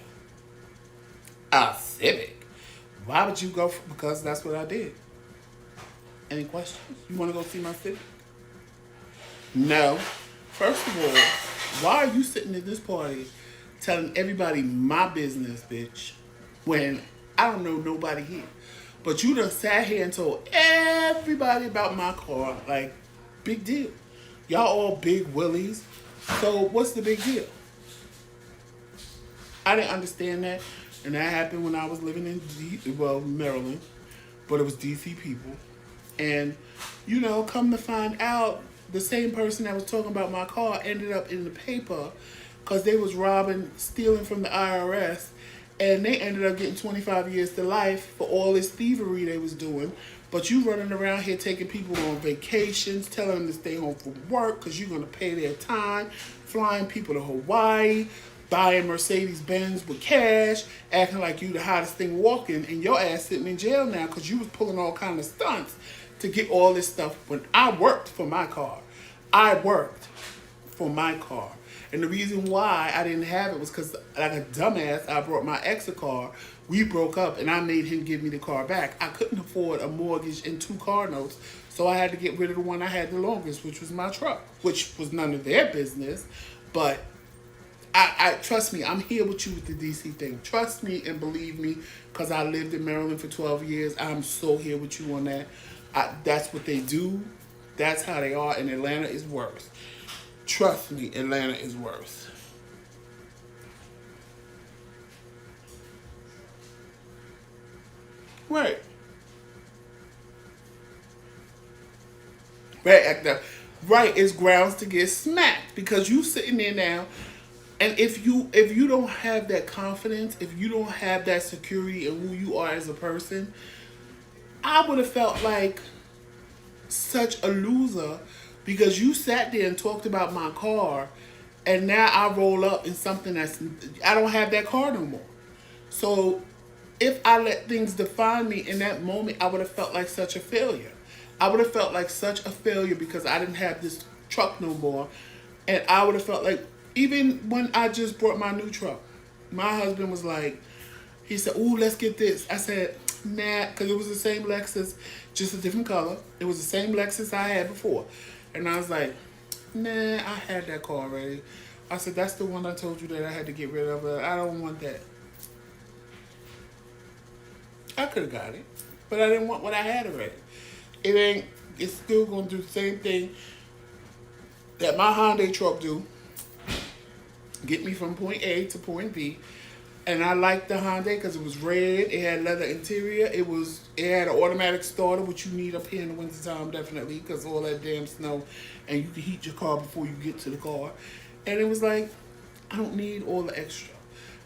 A Civic? Why would you go for, because that's what I did. Any questions? You want to go see my Civic? No. First of all, why are you sitting at this party telling everybody my business, bitch, when I don't know nobody here? But you done sat here and told everybody about my car. Like, big deal. Y'all all big willies. So what's the big deal? I didn't understand that. And that happened when I was living in Maryland. But it was DC people. And, you know, come to find out, the same person that was talking about my car ended up in the paper because they was stealing from the IRS. And they ended up getting 25 years to life for all this thievery they was doing. But you running around here taking people on vacations, telling them to stay home from work because you're going to pay their time, flying people to Hawaii, buying Mercedes-Benz with cash, acting like you the hottest thing walking, and your ass sitting in jail now because you was pulling all kind of stunts to get all this stuff when I worked for my car. I worked for my car. And the reason why I didn't have it was because, like a dumbass, I brought my ex a car. We broke up, and I made him give me the car back. I couldn't afford a mortgage and 2 car notes, so I had to get rid of the one I had the longest, which was my truck, which was none of their business. But I trust me, I'm here with you with the DC thing. Trust me and believe me, because I lived in Maryland for 12 years. I'm so here with you on that. That's what they do. That's how they are, and Atlanta is worse. Trust me, Atlanta is worse. Right. Right, it's grounds to get smacked because you sitting there now, and if you don't have that confidence, if you don't have that security in who you are as a person, I would have felt like such a loser because you sat there and talked about my car, and now I roll up in something I don't have that car no more. So if I let things define me in that moment, I would have felt like such a failure. I would have felt like such a failure because I didn't have this truck no more. And I would have felt like, even when I just bought my new truck, my husband was like, he said, "Ooh, let's get this." I said, "Nah," because it was the same Lexus, just a different color. It was the same Lexus I had before. And I was like, "Nah, I had that car already." I said, "That's the one I told you that I had to get rid of. I don't want that." I could have got it, but I didn't want what I had already. It's still going to do the same thing that my Hyundai truck do. Get me from point A to point B. And I liked the Hyundai because it was red. It had leather interior. It had an automatic starter, which you need up here in the wintertime, definitely, because all that damn snow. And you can heat your car before you get to the car. And it was like, I don't need all the extra.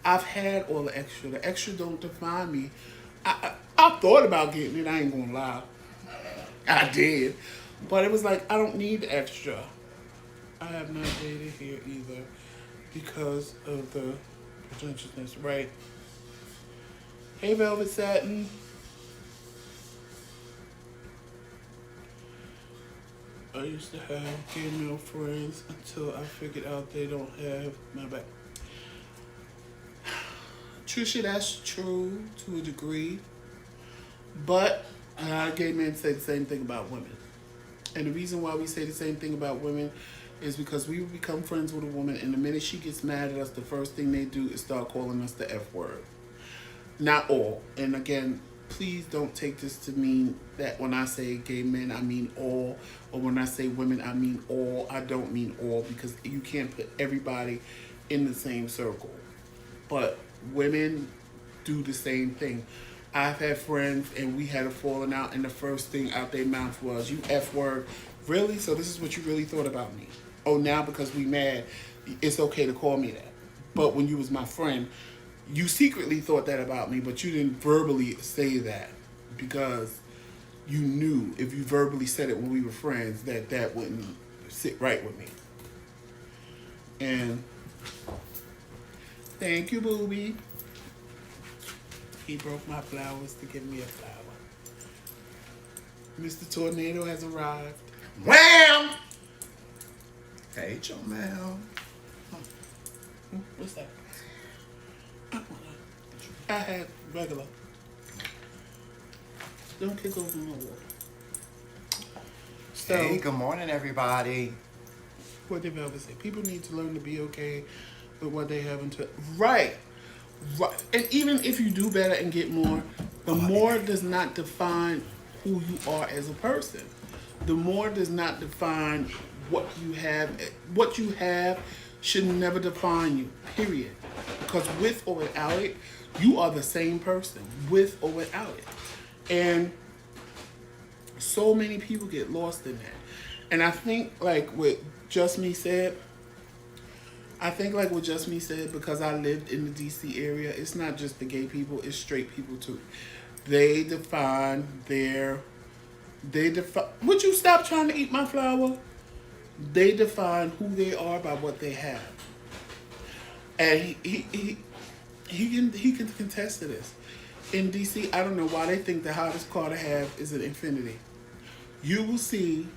I've had all the extra. The extra don't define me. I thought about getting it. I ain't going to lie. I did. But it was like, I don't need the extra. I have not dated here either because of the pretentiousness, right? Hey, Velvet Satin. I used to have gay male friends until I figured out they don't have my back. Trisha, that's true to a degree. But a lot of gay men say the same thing about women. And the reason why we say the same thing about women is because we become friends with a woman, and the minute she gets mad at us, the first thing they do is start calling us the F word. Not all. And again, please don't take this to mean that when I say gay men, I mean all. Or when I say women, I mean all. I don't mean all, because you can't put everybody in the same circle. But women do the same thing. I've had friends and we had a falling out, and the first thing out their mouth was, "You F word." Really? So this is what you really thought about me? Oh, now because we mad, it's okay to call me that. But when you was my friend, you secretly thought that about me, but you didn't verbally say that because you knew if you verbally said it when we were friends that wouldn't sit right with me. And thank you, booby. He broke my flowers to give me a flower. Mr. Tornado has arrived. Wham! Hey, Jomel. What's that? I had regular. Don't kick over my water. So, hey, good morning, everybody. What did Velvet say? People need to learn to be okay with what they have until... Right. Right. And even if you do better and get more, the more does not define who you are as a person. The more does not define what you have. What you have should never define you, period. Because with or without it, you are the same person, with or without it. And so many people get lost in that. And I think, like what Just Me said, because I lived in the DC area, it's not just the gay people, it's straight people too. They define would you stop trying to eat my flower? They define who they are by what they have. And he can contest to this. In DC, I don't know why they think the hottest car to have is an Infiniti. You will see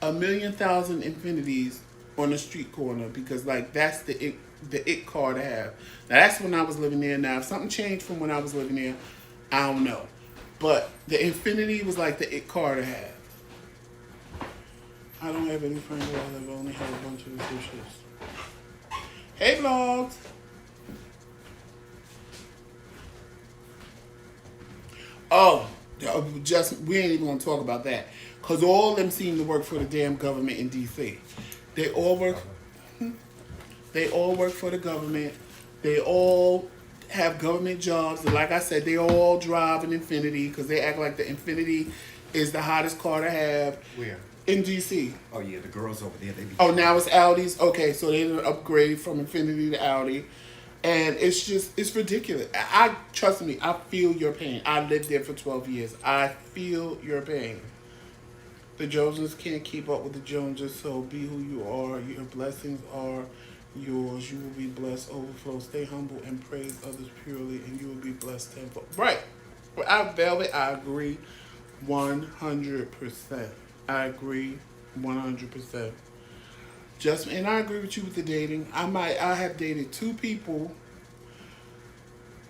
1,000,000 Infinitis on the street corner because, like, that's the it car to have. Now, that's when I was living there. Now, if something changed from when I was living there, I don't know. But the Infiniti was like the it car to have. I don't have any friends who I've only had a bunch of issues. Hey, vlogs. Oh, we ain't even gonna talk about that. Cause all of them seem to work for the damn government in DC. They all work for the government. They all have government jobs. And like I said, they all drive an Infiniti because they act like the Infiniti is the hottest car to have. Where? In DC. Oh yeah, the girls over there. They be. Oh, now it's Audis. Okay, so they didn't upgrade from Infiniti to Audi. And it's ridiculous. I trust me, I feel your pain. I lived there for 12 years. I feel your pain. The Joneses can't keep up with the Joneses, so be who you are. Your blessings are yours. You will be blessed, overflow. Stay humble and praise others purely, and you will be blessed tenfold. Right. Velvet, I agree 100%. I agree 100%. Just and I agree with you with the dating. I have dated two people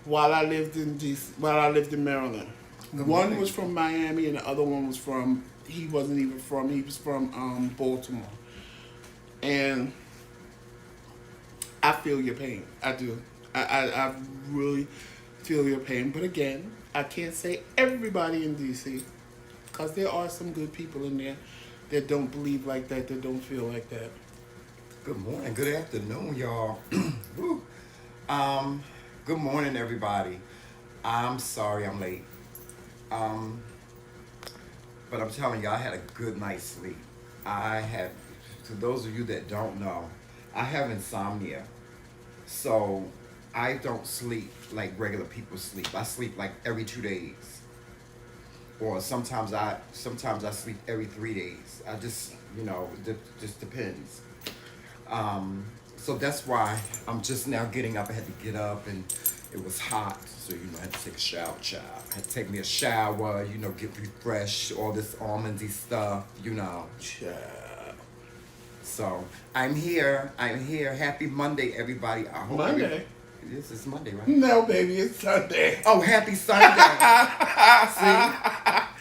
while I lived in Maryland. Good One morning. was from Miami and the other one was from he was from Baltimore. And I feel your pain. I do. I really feel your pain. But again, I can't say everybody in DC because there are some good people in there that don't believe like that don't feel like that. Good morning. Good afternoon, y'all. Woo. Good morning, everybody. I'm sorry I'm late. But I'm telling you, I had a good night's sleep. I had, to those of you that don't know, I have insomnia. So I don't sleep like regular people sleep. I sleep like every 2 days. Or sometimes I sleep every 3 days. I just, it just depends. So that's why I'm just now getting up. I had to get up and it was hot. So, I had to take a shower, child. I had to take me a shower, get refreshed, all this almondy stuff, Child. So I'm here. Happy Monday, everybody. I hope Monday? This is Monday, right? No, baby, it's Sunday. Oh, happy Sunday.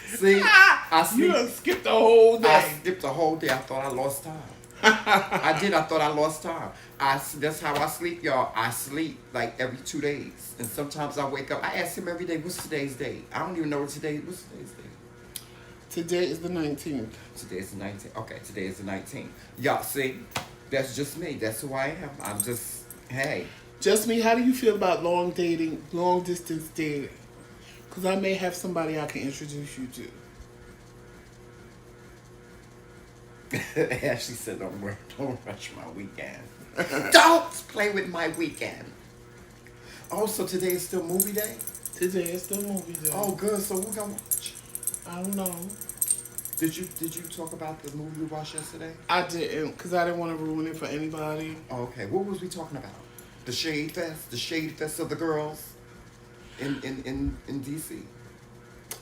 See? I You done skipped the whole day. I skipped the whole day. I thought I lost time. I did. I thought I lost time. That's how I sleep, y'all. I sleep like every 2 days. And sometimes I wake up. I ask him every day, what's today's date? I don't even know what's today's date. Today is the 19th. Today is the 19th. Okay, today is the 19th. Y'all see, that's just me. That's who I am. I'm just, hey. Just me, how do you feel about long distance dating? Because I may have somebody I can introduce you to. Ashley said, don't rush my weekend. Don't play with my weekend. Oh, so today is still movie day? Today is the movie day. Oh, good. So we're gonna watch. I don't know. Did you talk about the movie we watched yesterday? I didn't, because I didn't want to ruin it for anybody. Oh, okay. What was we talking about? The Shade Fest of the girls in DC.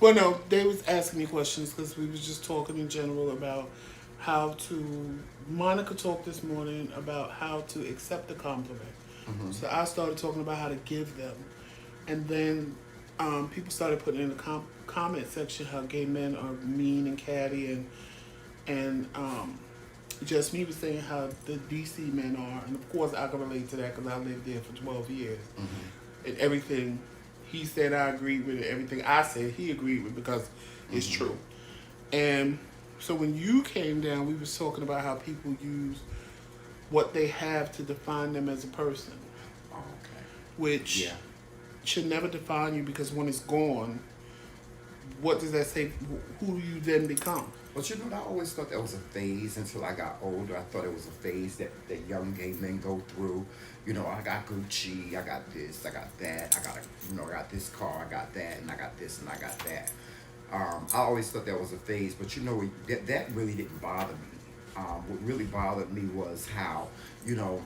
Well, no, they was asking me questions because we was just talking in general about how to. Monica talked this morning about how to accept a compliment. Mm-hmm. So I started talking about how to give them, and then people started putting in the comment section how gay men are mean and catty, and just me was saying how the DC men are, and of course I can relate to that because I lived there for 12 years, mm-hmm. and everything he said I agreed with it. Everything I said he agreed with because it's mm-hmm. true. And so when you came down, we was talking about how people use what they have to define them as a person. Oh, okay. Which should never define you because when it's gone, what does that say? Who do you then become? But I always thought that was a phase until I got older. I thought it was a phase that young gay men go through. I got Gucci, I got this, I got that, I got this car, I got that, and I got this, and I got that. I always thought that was a phase, but that really didn't bother me. What really bothered me was how,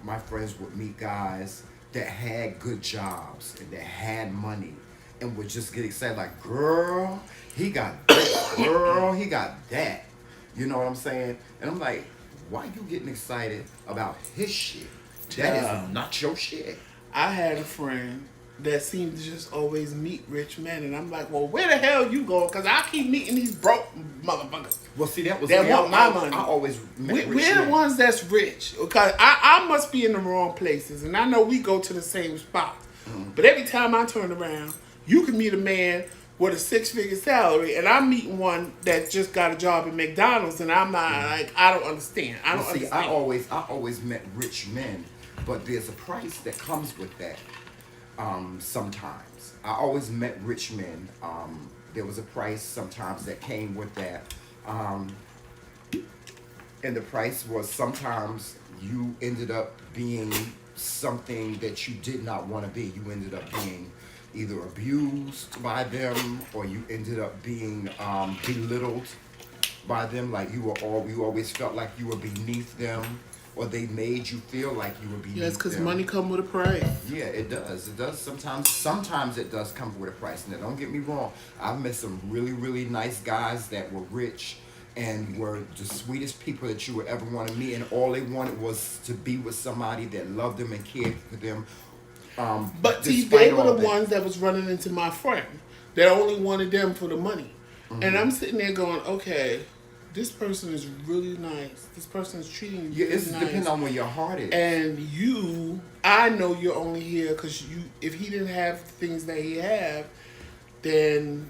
my friends would meet guys that had good jobs and that had money and would just get excited like, girl, he got that, girl, he got that. You know what I'm saying? And I'm like, why you getting excited about his shit? That is not your shit. I had a friend that seemed to just always meet rich men, and I'm like, well, where the hell you going? Because I keep meeting these broke motherfuckers. Well, see, that want my money. I always met rich we're men. the ones that's rich, because I must be in the wrong places, and I know we go to the same spots. Mm-hmm. But every time I turn around, you can meet a man with a 6-figure salary, and I'm meeting one that just got a job at McDonald's, and I'm not like, I don't understand. I don't understand. I always met rich men, but there's a price that comes with that. Sometimes I always met rich men. There was a price sometimes that came with that, and the price was sometimes you ended up being something that you did not want to be. You ended up being either abused by them, or you ended up being belittled by them. Like you always felt like you were beneath them. or they made you feel like you were beneath them. Yes, because money come with a price. Yeah, it does. It does sometimes it does come with a price. Now, don't get me wrong. I've met some really, really nice guys that were rich and were the sweetest people that you would ever want to meet, and all they wanted was to be with somebody that loved them and cared for them. But see, they were the ones that was running into my friend. That only wanted them for the money. Mm-hmm. And I'm sitting there going, okay, this person is really nice. This person is treating you really nice. Depends on where your heart is. And you, I know you're only here because if he didn't have things that he have, then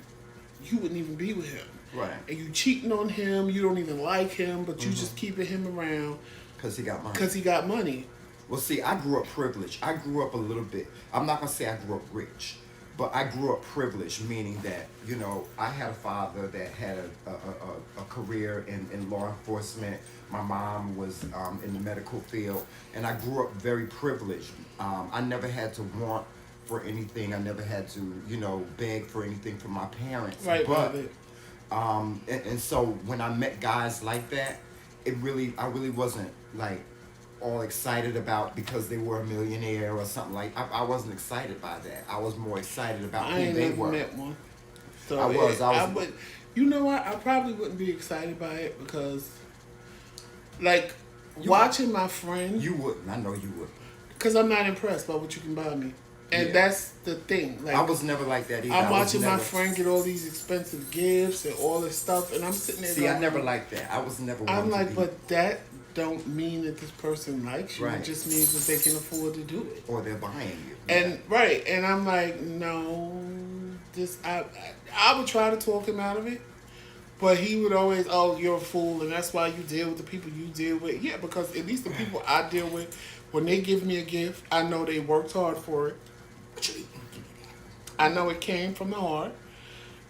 you wouldn't even be with him. Right. And you cheating on him, you don't even like him, but you just keeping him around. Because he got money. Because he got money. Well, see, I grew up privileged. I grew up a little bit. I'm not going to say I grew up rich. But I grew up privileged, meaning that, you know, I had a father that had a career in law enforcement. My mom was in the medical field. And I grew up very privileged. I never had to want for anything. I never had to, you know, beg for anything from my parents. Right, but, and so when I met guys like that, I really wasn't, like, all excited about because they were a millionaire or something like. I wasn't excited by that. I was more excited about who they were. I ain't never met one. So I was. You know what? I probably wouldn't be excited by it because, like, watching my friend. You wouldn't. I know you wouldn't. Because I'm not impressed by what you can buy me. And that's the thing. Like, I was never like that either. I'm watching my friend get all these expensive gifts and all this stuff, and I'm sitting there. See, I never liked that. I was never. I'm like, but that don't mean that this person likes you. Right. It just means that they can afford to do it. Or they're buying you. And right, and I'm like, no, I would try to talk him out of it, but he would always, oh, you're a fool, and that's why you deal with the people you deal with. Yeah, because at least the people I deal with, when they give me a gift, I know they worked hard for it. I know it came from the heart,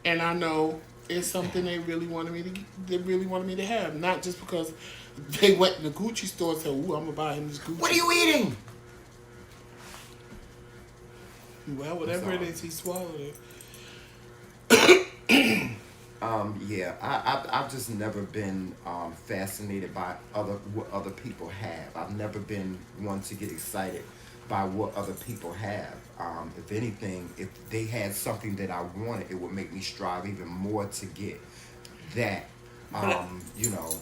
and I know it's something they really wanted me to have, not just because they went in the Gucci store and said, "Ooh, I'm gonna buy him this Gucci." What are you eating? Well, whatever it is, he swallowed it. I've just never been fascinated by what other people have. I've never been one to get excited by what other people have. If anything, if they had something that I wanted, it would make me strive even more to get that. You know,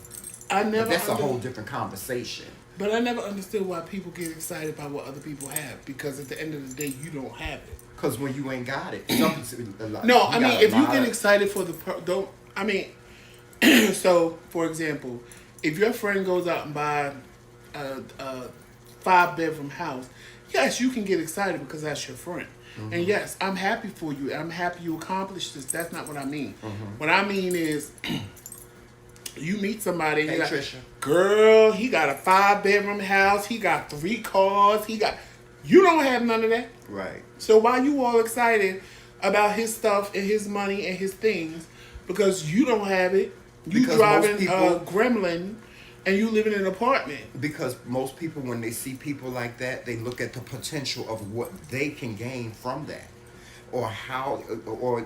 that's a whole different conversation. But I never understood why people get excited by what other people have, because at the end of the day, you don't have it. Because when you ain't got it, no, I mean, if you get excited for so, for example, if your friend goes out and buy a 5-bedroom house, yes, you can get excited because that's your friend. Mm-hmm. And yes, I'm happy for you. I'm happy you accomplished this. That's not what I mean. Mm-hmm. What I mean is, you meet somebody and you're like, Trisha, girl, he got a 5-bedroom house. He got 3 cars. You don't have none of that. Right. So why you all excited about his stuff and his money and his things? Because you don't have it. You driving a Gremlin and you live in an apartment. Because most people, when they see people like that, they look at the potential of what they can gain from that. Or how, or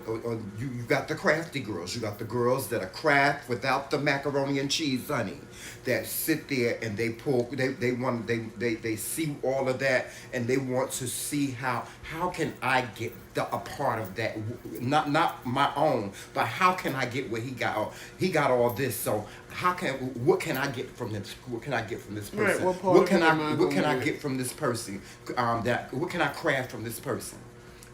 you got the crafty girls. You got the girls that are craft without the macaroni and cheese, honey. That sit there and they pull. They see all of that and they want to see how can I get a part of that. Not my own, but how can I get what he got? Oh, he got all this. So what can I get from this? What can I get from this person? Right, what can I get from this person? What can I craft from this person?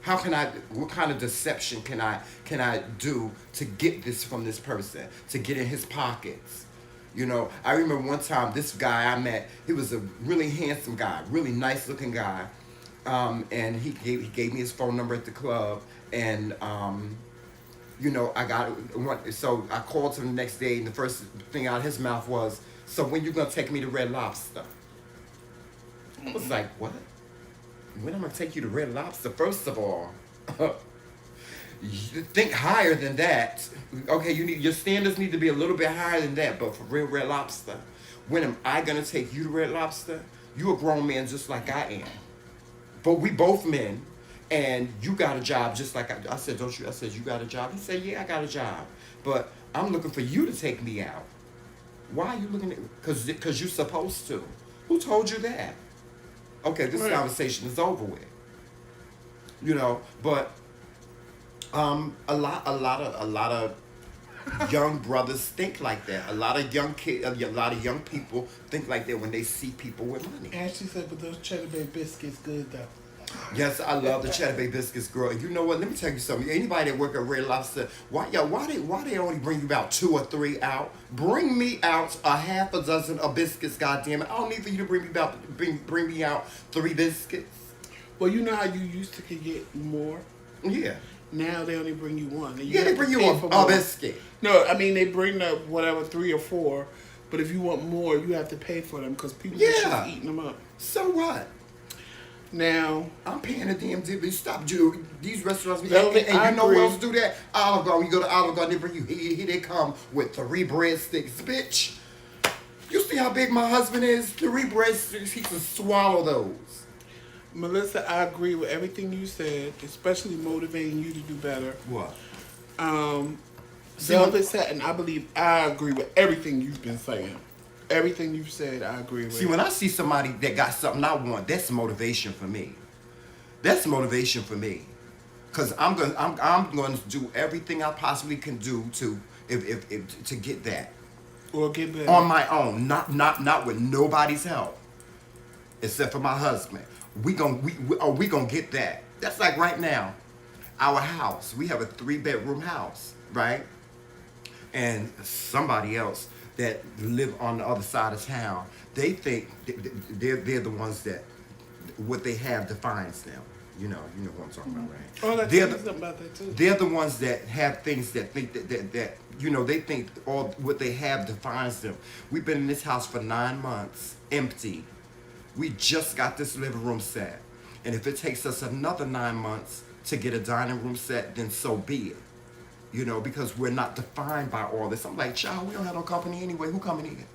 What kind of deception can I do to get this from this person, to get in his pockets? You know, I remember one time this guy I met, he was a really handsome guy, really nice looking guy. And he gave me his phone number at the club, and you know, so I called him the next day, and the first thing out of his mouth was, "So when you gonna take me to Red Lobster?" I was like, "What? When I'm gonna take you to Red Lobster?" First of all, you think higher than that. Okay, your standards need to be a little bit higher than that. But for real, Red Lobster, when am I gonna take you to Red Lobster? You a grown man just like I am, but we both men, and you got a job just like I said. Don't you? I said, you got a job. He said, yeah, I got a job, but I'm looking for you to take me out. Why are you looking at? Because you're supposed to. Who told you that? Okay, this Right. conversation is over with. You know, but a lot of young brothers think like that. A lot of young young people think like that when they see people with money. Ashley said, but those Cheddar Bay biscuits good though. Yes, I love the Cheddar Bay biscuits, girl. You know what? Let me tell you something. Anybody that work at Red Lobster, why they only bring you about 2 or 3 out? Bring me out a half a dozen of biscuits, goddamn it. I don't need for you to bring me out 3 biscuits. Well, you know how you used to could get more. Yeah. Now they only bring you one. And you Yeah, have they to bring you pay a for more. biscuit. No, I mean they bring the whatever 3 or 4, but if you want more, you have to pay for them because people are just eating them up. So what? Now I'm paying a damn tip. Stop, Jew. These restaurants, and Velvet, you I know agree. who else do that? Olive Garden. You go to Olive Garden, they bring you. Here they come with 3 breadsticks, bitch. You see how big my husband is? 3 breadsticks, he can swallow those. Melissa, I agree with everything you said, especially motivating you to do better. What? Velvet Satin, I agree with everything you've been saying. Everything you've said, I agree with. See, when I see somebody that got something I want, that's motivation for me. That's motivation for me, cause I'm going to do everything I possibly can do to to get that Or get better. on my own, not with nobody's help, except for my husband. We gonna get that. That's like right now, our house. We have a 3-bedroom house, right? And somebody else that live on the other side of town, they think they're the ones that what they have defines them. You know what I'm talking about, right? Oh, that's something about that too. They're the ones that have things that think that they think all what they have defines them. We've been in this house for 9 months, empty. We just got this living room set, and if it takes us another 9 months to get a dining room set, then so be it. You know, because we're not defined by all this. I'm like, child, we don't have no company anyway. Who coming here?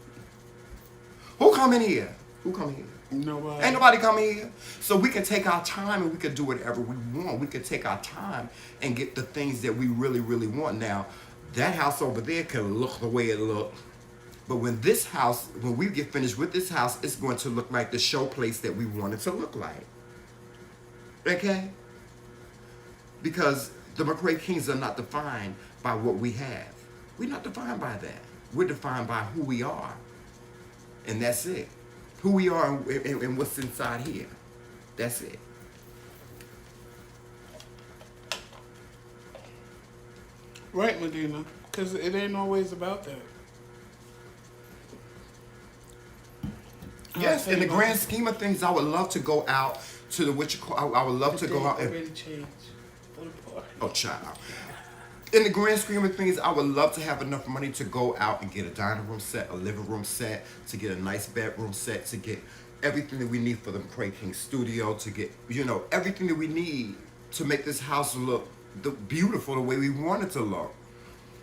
Who coming here? Who coming here? Nobody. Ain't nobody coming here. So we can take our time and we can do whatever we want. We can take our time and get the things that we really, really want. Now, that house over there can look the way it looked. But when we get finished with this house, it's going to look like the show place that we want it to look like. Okay? Because the McRae Kingz are not defined by what we have. We're not defined by that. We're defined by who we are. And that's it. Who we are and what's inside here. That's it. Right, Medina. Because it ain't always about that. Yes, in the grand scheme of things, I would love to go out to the I would love to go out and already changed for the party. oh, child. In the grand scheme of things, I would love to have enough money to go out and get a dining room set, a living room set, to get a nice bedroom set, to get everything that we need for the McRae Kingz studio, to get, everything that we need to make this house look beautiful the way we want it to look.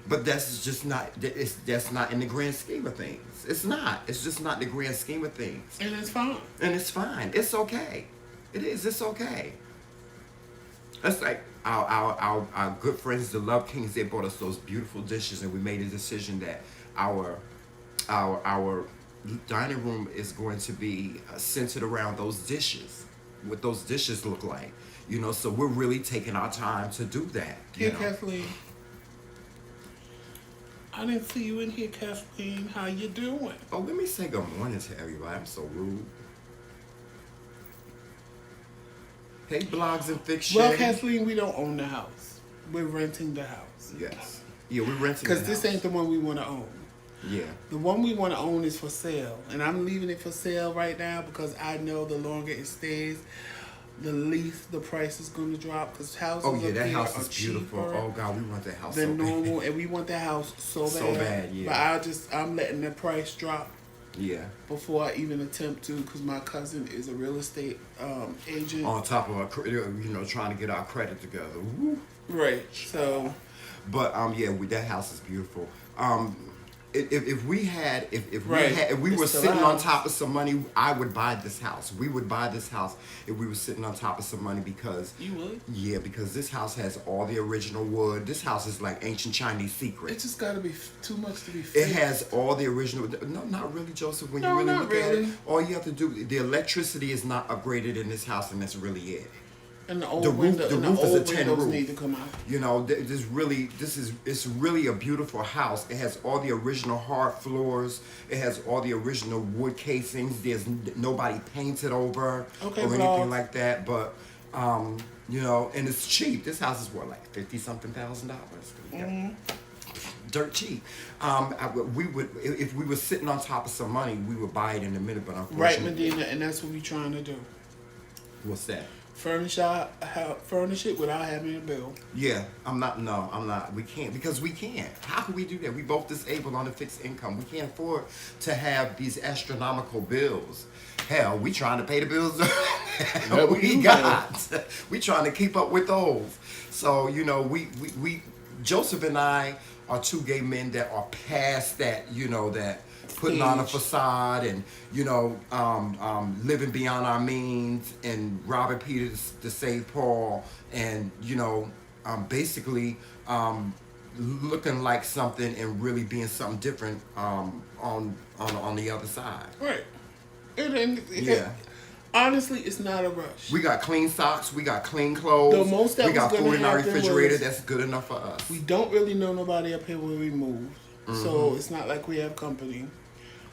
But that's just not, that's not in the grand scheme of things. It's not. It's just not the grand scheme of things. And it's fine. And it's fine. It's okay. It is. It's okay. That's like our good friends, the Love Kings. They brought us those beautiful dishes, and we made a decision that our dining room is going to be centered around those dishes. What those dishes look like, So we're really taking our time to do that. Here, Kathleen. I didn't see you in here, Kathleen. How you doing? Oh, let me say good morning to everybody. I'm so rude. Hey, blogs and fiction. Well, Kathleen, we don't own the house. We're renting the house. Yes. Yeah, we're renting. Because this ain't the one we want to own. Yeah. The one we want to own is for sale, and I'm leaving it for sale right now because I know the longer it stays, the least the price is going to drop. Because houses that here house are is beautiful. cheaper Oh God, we want that house than so normal, bad. and we want the house so bad. So bad, yeah. But I'm letting the price drop. Yeah. Before I even attempt to, because my cousin is a real estate agent. On top of our, trying to get our credit together. Woo. Right. So. But that house is beautiful. if we had Right. if we It's were the sitting on house. top of some money, I would buy this house. We would buy this house if we were sitting on top of some money because You would? yeah, because this house has all the original wood. This house is like ancient Chinese It secret. just got to be too much to be It fake. has all the original. No, not really, Joseph. When No, you really not look at really. it, all you have to do, the electricity is not upgraded in this house, and that's really it. And the old The roof- window, the and roof the is a old tin windows roof. need to come out. You know, it's really a beautiful house. It has all the original hard floors. It has all the original wood casings. There's nobody painted over Okay, or but anything like that. But you know, and it's cheap. This house is what, like $50-something thousand. Dirt cheap. We would, if we were sitting on top of some money, we would buy it in a minute. But Right, unfortunately, Medina, and that's what we're trying to do. what's that? Furnish it without having a bill. Yeah, I'm not. No, I'm not. We can't because we can't. How can we do that? We both disabled on a fixed income. We can't afford to have these astronomical bills. Hell, we trying to pay the bills that we got. We trying to keep up with those. So you know, we Joseph and I are two gay men that are past that. You know that. Putting on a facade and, you know, living beyond our means and robbing Peter to save Paul and, you know, basically looking like something and really being something different on the other side. Right. Yeah. Honestly, it's not a rush. We got clean socks. We got clean clothes. The most that we got was gonna food in our happen refrigerator. was- That's good enough for us. We don't really know nobody up here where we moved. So it's not like we have company.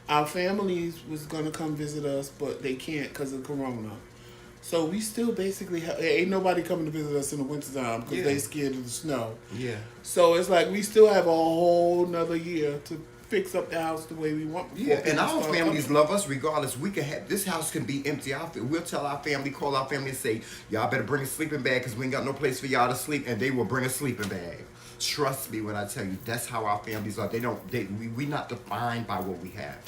Our families was going to come visit us, but they can't because of Corona. So we still basically ain't nobody coming to visit us in the wintertime because Yeah. they scared of the snow. Yeah. So it's like we still have a whole nother year to fix up the house the way we want. before Yeah, and people our start families coming. love us regardless. We can have this house can be empty. We'll tell our family, call our family, and say, "Y'all better bring a sleeping bag because we ain't got no place for y'all to sleep," and they will bring a sleeping bag. Trust me when I tell you, that's how our families are. We not defined by what we have,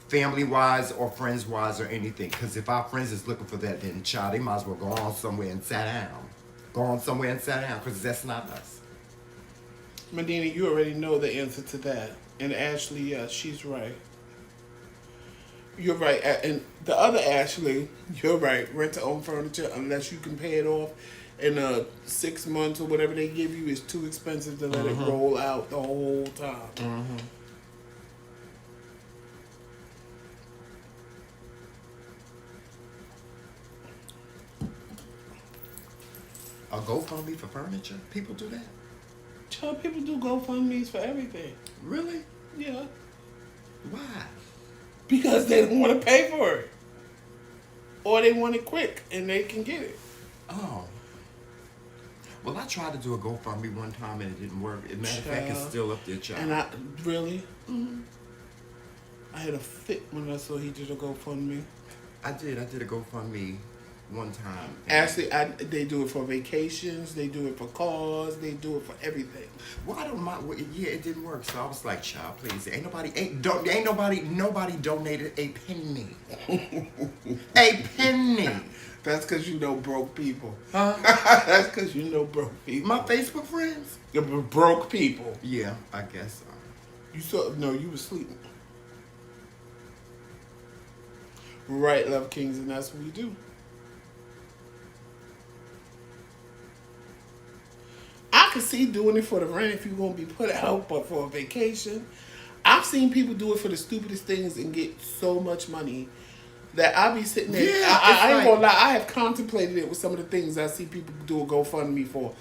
family wise or friends wise or anything. Because if our friends is looking for that, then child, they might as well go on somewhere and sat down. Go on somewhere and sat down because that's not us. Medina, you already know the answer to that. And Ashley, yes, she's right. You're right. And the other Ashley, you're right. Rent to own furniture, unless you can pay it off in 6 months or whatever they give you, is too expensive to let it roll out the whole time. A GoFundMe for furniture? People do that? Child, people do GoFundMe's for everything. Really? Yeah. Why? Because they don't want to pay for it. Or they want it quick and they can get it. Oh. Well, I tried to do a GoFundMe one time and it didn't work. As a matter of fact, it's Child. still up there, child. And I really, I had a fit when I saw he did a GoFundMe. I did a GoFundMe one time. Actually, they do it for vacations, they do it for cars, they do it for everything. Well, I don't mind. Well, yeah, it didn't work. So I was like, child, please. Nobody donated a penny. A penny. That's because you know broke people. Huh? That's because you know broke people. My Facebook friends? You're broke people. Yeah, I guess so. You saw, no, you were sleeping. Right, Love Kings, and that's what we do. I could see doing it for the rent if you're going to be put out, but for a vacation. I've seen people do it for the stupidest things and get so much money that I'll be sitting there. Yeah, I ain't like, going to lie. I have contemplated it with some of the things I see people do a GoFundMe for.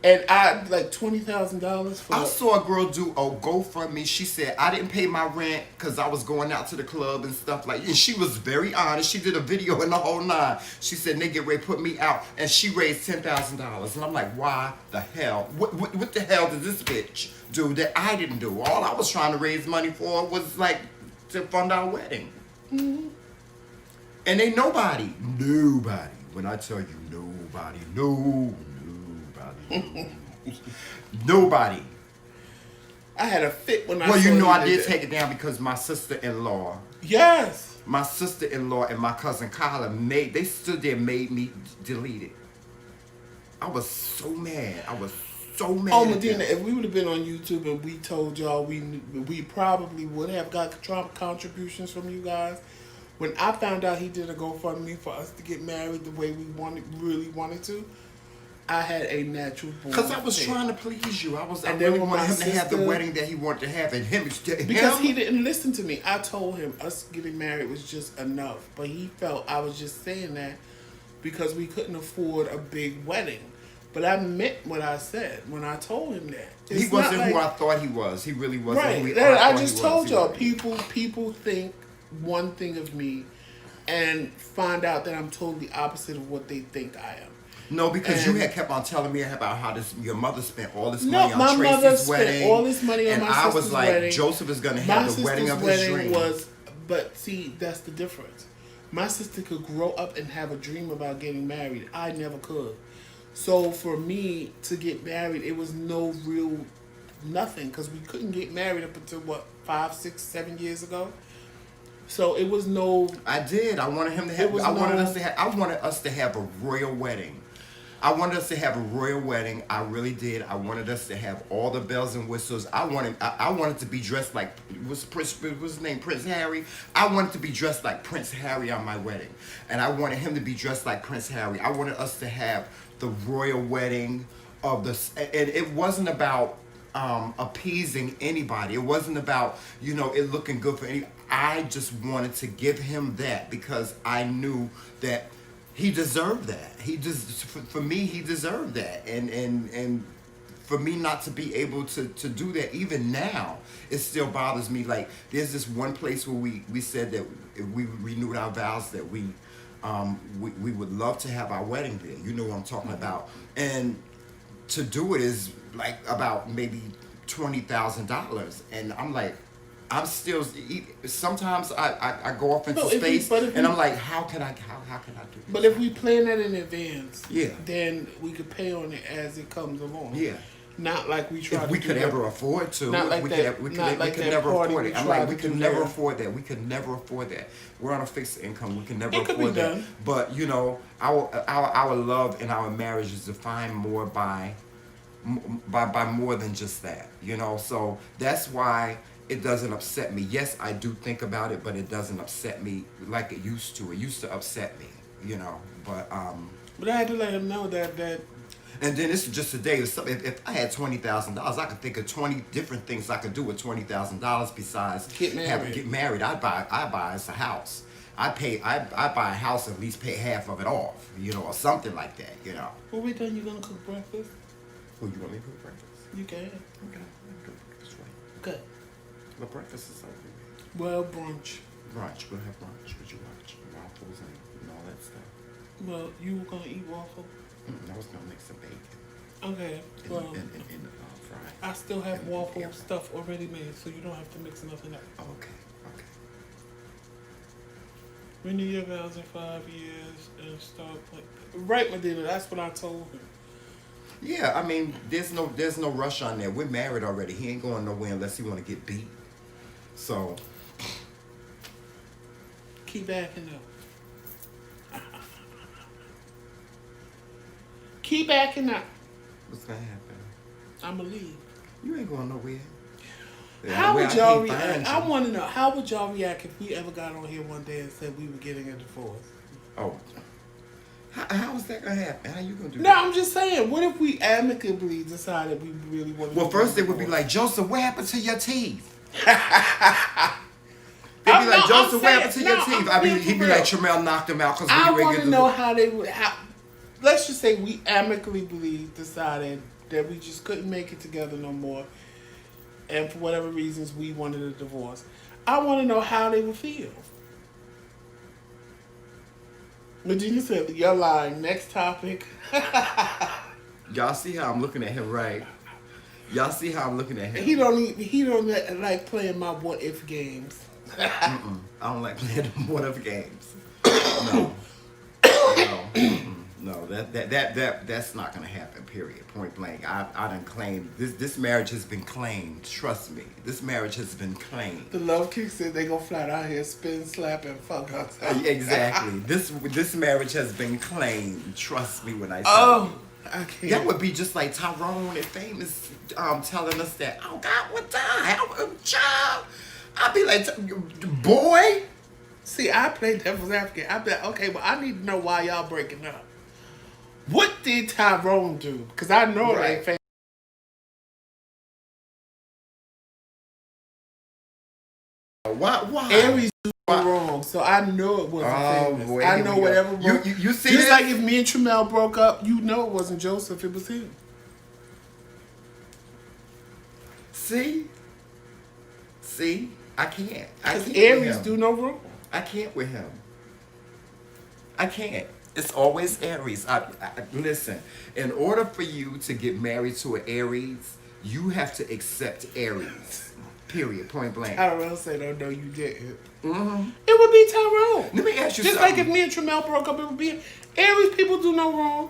And I, like $20,000 for... I saw a girl do a GoFundMe. She said, I didn't pay my rent because I was going out to the club and stuff like that. And she was very honest. She did a video in the whole nine. She said, nigga, Ray put me out. And she raised $10,000. And I'm like, why the hell? What the hell did this bitch do that I didn't do? All I was trying to raise money for was like to fund our wedding. Mm-hmm. And ain't nobody, when I tell you nobody, nobody. I had a fit when I Well, saw you know, I did did that. take it down because my sister-in-law, Yes. and my cousin Kyla they stood there, made me delete it. I was so mad. I was so mad. Oh, at Medina, them. if we would have been on YouTube and we told y'all we probably would have got contributions from you guys. When I found out he did a GoFundMe for us to get married the way we really wanted to, I had a natural born. Because I was trying to please you. I And really then wanted him to have the sister- wedding that he wanted to have, and because he didn't listen to me. I told him us getting married was just enough, but he felt I was just saying that because we couldn't afford a big wedding. But I meant what I said when I told him that. He It's wasn't not who like- I thought he was. He really wasn't Right. who I thought just he told was. y'all, people think one thing of me and find out that I'm totally opposite of what they think I am. No, because you And- had kept on telling me about how your mother spent all this No, money on my mother Tracy's spent wedding. all this money on and my I was sister's like, wedding. Joseph is going to My have the wedding sister's of his wedding dreams. was, but see, that's the difference. My sister could grow up and have a dream about getting married. I never could. So for me to get married, it was no real nothing because we couldn't get married up until what 5, 6, 7 years ago. So it was no. I did. I wanted him to have. I wanted us to have a royal wedding. I wanted us to have a royal wedding. I really did. I wanted us to have all the bells and whistles. I wanted to be dressed like what's his name, Prince Harry. I wanted to be dressed like Prince Harry on my wedding, and I wanted him to be dressed like Prince Harry. I wanted us to have the royal wedding of the, and it wasn't about appeasing anybody. It wasn't about it looking good for any. I just wanted to give him that because I knew that he deserved that. He just for me he deserved that, and for me not to be able to do that even now, it still bothers me. Like there's this one place where we said that we renewed our vows that we would love to have our wedding there. You know what I'm talking about, and to do it is like about maybe $20,000, and I'm like. I'm still. Sometimes I go off into space, and I'm like, how can I do this? But if we plan that in advance, yeah, then we could pay on it as it comes along. Yeah, not like we try. If we could ever afford to, not like we that. could Not like that never party afford we it. I'm like, tried we to could do never there. afford that. We could never afford that. We're on a fixed income. We can never It could be afford that. done. But our love and our marriage is defined more by more than just that. So that's why. It doesn't upset me. Yes, I do think about it, but it doesn't upset me like it used to. It used to upset me, But But I had to let him know that. And then this is just today. If I had $20,000, I could think of 20 different things I could do with $20,000 besides Get married. I buy us a house. I buy a house and at least pay half of it off, or something like that, When we done, you gonna cook breakfast? Who you want me to cook breakfast? You can. Okay, I'm doing breakfast right. Good. But breakfast is over. Well, brunch. Brunch. We'll have brunch. What you watch? Waffles and all that stuff. Well, you were gonna eat waffle. I was gonna make some bacon. Okay. Well, In the fry. I still have And waffle yeah. stuff already made, so you don't have to mix nothing up. Okay. Renew your vows in 5 years and start playing. Right, Medina. That's what I told him. Yeah, I mean, there's no rush on there. We're married already. He ain't going nowhere unless he want to get beat. So Keep backing up. Keep backing up. what's gonna happen? I'ma leave. You ain't going nowhere. How Well, would y'all I can't find react? I you. want to know, how would y'all react if we ever got on here one day and said we were getting a divorce? Oh, how is that gonna happen? How you gonna do No, that? I'm just saying, what if we amicably decided we really wanted to Well, get first a they would be divorce? like, Joseph, what happened to your teeth? They'd be I'm like, not- Joseph, I'm what happened to saying- your no, teeth? I'm I mean, being he'd be for like, real. Tramel knocked him out because I we want get to know how they would. Let's just say we amicably decided that we just couldn't make it together no more, and for whatever reasons we wanted a divorce. I want to know how they would feel. Virginia said, "You're lying." Next topic. Y'all see how I'm looking at him, right? Y'all see how I'm looking at him? He don't like playing my what if games. I don't like playing them whatever games. No, that's not gonna happen. Period. Point blank. I done claimed this marriage has been claimed. Trust me, this marriage has been claimed. The Love King said they gonna flat out here, spin, slap, and fuck us. Exactly. This marriage has been claimed. Trust me when I say. Oh, I can't. That would be just like Tyrone and Famous telling us that, oh God, what time? Child. I'd be like, boy. See, I play devil's advocate. I'd be like, okay, well, I need to know why y'all breaking up. What did Tyrone do? Because I know it ain't Famous. Why? Aries do wrong, so I know it wasn't Famous. Boy, I know whatever. You see just this? like if me and Tramel broke up, you know it wasn't Joseph, it was him. See, I can't. Because Aries do no wrong. I can't with him. I can't. It's always Aries. Listen, in order for you to get married to an Aries, you have to accept Aries. Period. Point blank. Tyrone said, "Oh no, you didn't." Mm-hmm. It would be Tyrone. Let me ask you just something. like if me and Tramel broke up, it would be Aries. People do no wrong.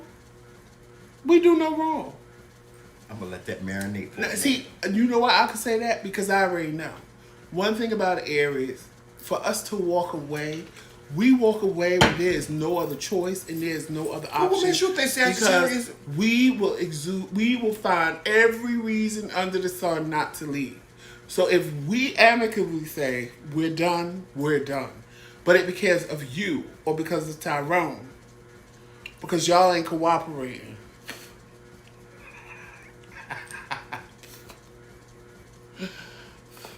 We do no wrong. I'm gonna let that marinate. Now, see, you know why I can say that? Because I already know. One thing about Aries, for us to walk away, we walk away when there is no other choice and there is no other option. What makes you think Sagittarius? Because we will find every reason under the sun not to leave. So if we amicably say we're done, we're done. But it because of you or because of Tyrone, because y'all ain't cooperating.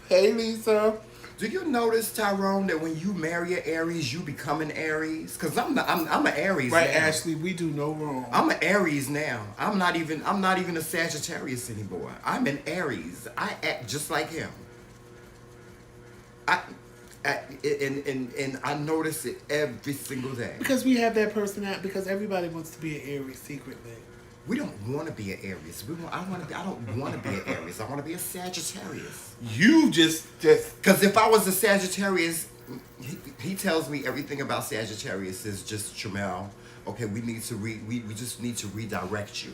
Hey, Lisa. Do you notice, Tyrone, that when you marry an Aries, you become an Aries? Because I'm an Aries Right, now. Ashley, we do no wrong. I'm an Aries now. I'm not even a Sagittarius anymore. I'm an Aries. I act just like him. And I notice it every single day. Because we have that personality. Because everybody wants to be an Aries secretly. We don't want to be an Aries. I don't want to be an Aries. I want to be a Sagittarius. You just. Because if I was a Sagittarius, he tells me everything about Sagittarius is just Tramel. Okay, we just need to redirect you.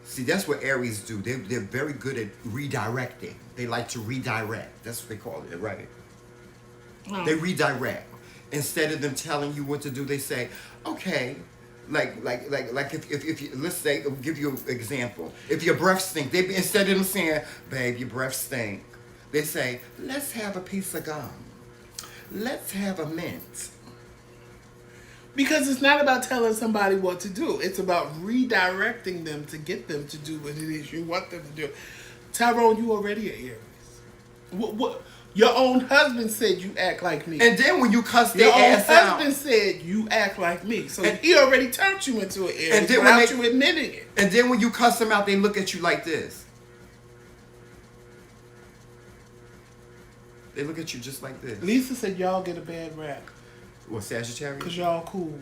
See, that's what Aries do. They're very good at redirecting. They like to redirect. That's what they call it, right? Oh. They redirect. Instead of them telling you what to do, they say, okay. Like if you, let's say, I'll give you an example. If your breath stink, instead of them saying, babe, your breath stink, they say, let's have a piece of gum. Let's have a mint. Because it's not about telling somebody what to do. It's about redirecting them to get them to do what it is you want them to do. Tyrone, you already an Aries. What? Your own husband said you act like me. And then when you cuss their ass out. Your own husband said you act like me. So he already turned you into an Aries without you admitting it. And then when you cuss them out, they look at you like this. They look at you just like this. Lisa said y'all get a bad rap. What, Sagittarius? Because y'all cool.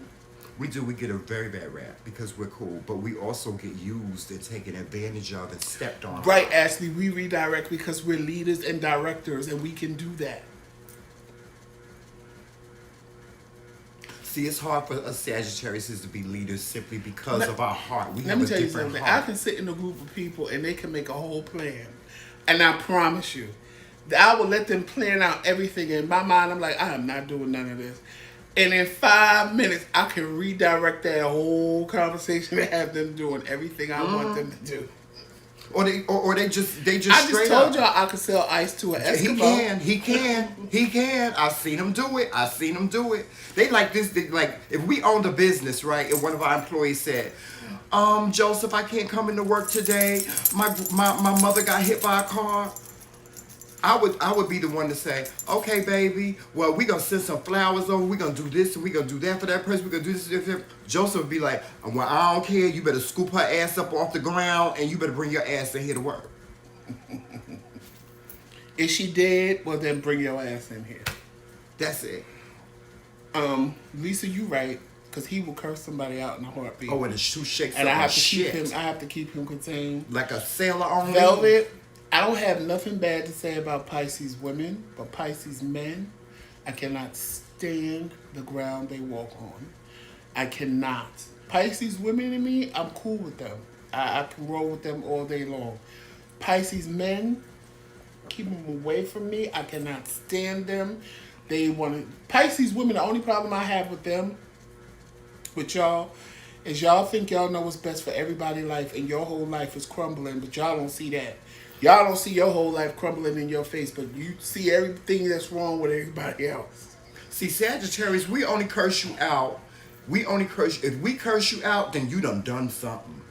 We do. We get a very bad rap because we're cool. But we also get used and taken advantage of and stepped on. Right, Ashley. We redirect because we're leaders and directors and we can do that. See, it's hard for us Sagittarius to be leaders simply because of our heart. Let me tell you something. I can sit in a group of people and they can make a whole plan. And I promise you, I will let them plan out everything. In my mind, I'm like, I am not doing none of this. And in 5 minutes, I can redirect that whole conversation and have them doing everything I want them to do. Or they just I just told y'all I could sell ice to an Eskimo. He can. I've seen him do it. They like this. Like if we owned a business, right? And one of our employees said, Joseph, I can't come into work today. My mother got hit by a car. I would be the one to say, okay, baby, well, we're going to send some flowers over. We're going to do this and we're going to do that for that person. We're going to do this. Joseph would be like, well, I don't care. You better scoop her ass up off the ground and you better bring your ass in here to work. Is she dead? Well, then bring your ass in here. That's it. Lisa, you right. Because he will curse somebody out in a heartbeat. Oh, and the shoe shakes and up I have to keep him contained. Like a sailor on Velvet. I don't have nothing bad to say about Pisces women, but Pisces men, I cannot stand the ground they walk on. I cannot. Pisces women and me, I'm cool with them. I can roll with them all day long. Pisces men, keep them away from me. I cannot stand them. They want to. Pisces women, the only problem I have with them, with y'all, is y'all think y'all know what's best for everybody's life, and your whole life is crumbling, but y'all don't see that. Y'all don't see your whole life crumbling in your face, but you see everything that's wrong with everybody else. See, Sagittarius, we only curse you out. We only curse. If we curse you out, then you done something.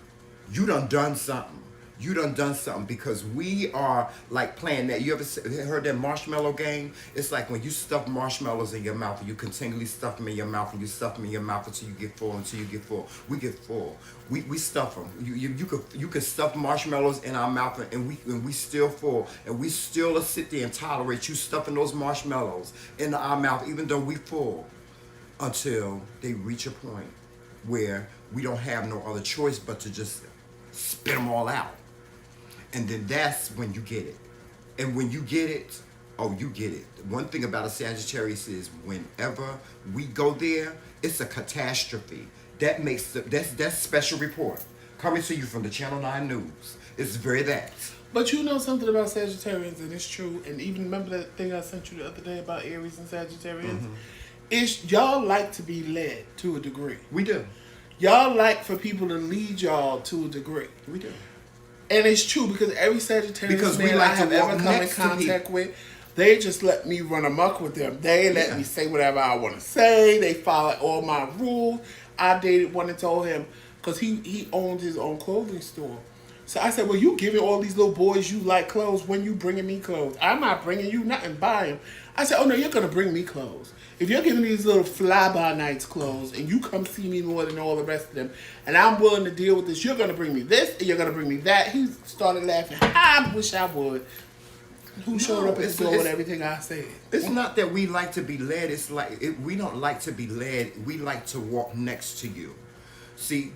You done something. You done something because we are like playing that. You ever heard that marshmallow game? It's like when you stuff marshmallows in your mouth and you continually stuff them in your mouth and you stuff them in your mouth until you get full, until you get full. We get full. We stuff them. You could stuff marshmallows in our mouth and we still full, and we still sit there and tolerate you stuffing those marshmallows into our mouth even though we full, until they reach a point where we don't have no other choice but to just spit them all out. And then that's when you get it. And when you get it, oh, you get it. One thing about a Sagittarius is whenever we go there, it's a catastrophe. That makes that's special report coming to you from the Channel 9 News. It's very that. But you know something about Sagittarians, and it's true. And even remember that thing I sent you the other day about Aries and Sagittarians? Mm-hmm. It's y'all like to be led to a degree. We do. Y'all like for people to lead y'all to a degree. We do. And it's true because every Sagittarius man I have ever come in contact with, they just let me run amok with them. They let me say whatever I want to say. They follow all my rules. I dated one and told him, because he owned his own clothing store. So I said, well, you giving all these little boys you like clothes when you bringing me clothes. I'm not bringing you nothing, buy them. I said, oh, no, you're going to bring me clothes. If you're giving these little fly-by-nights clothes and you come see me more than all the rest of them, and I'm willing to deal with this, you're going to bring me this and you're going to bring me that. He started laughing. I wish I would. Who showed up at the door with everything I said? It's not that we like to be led. It's like we don't like to be led. We like to walk next to you. See,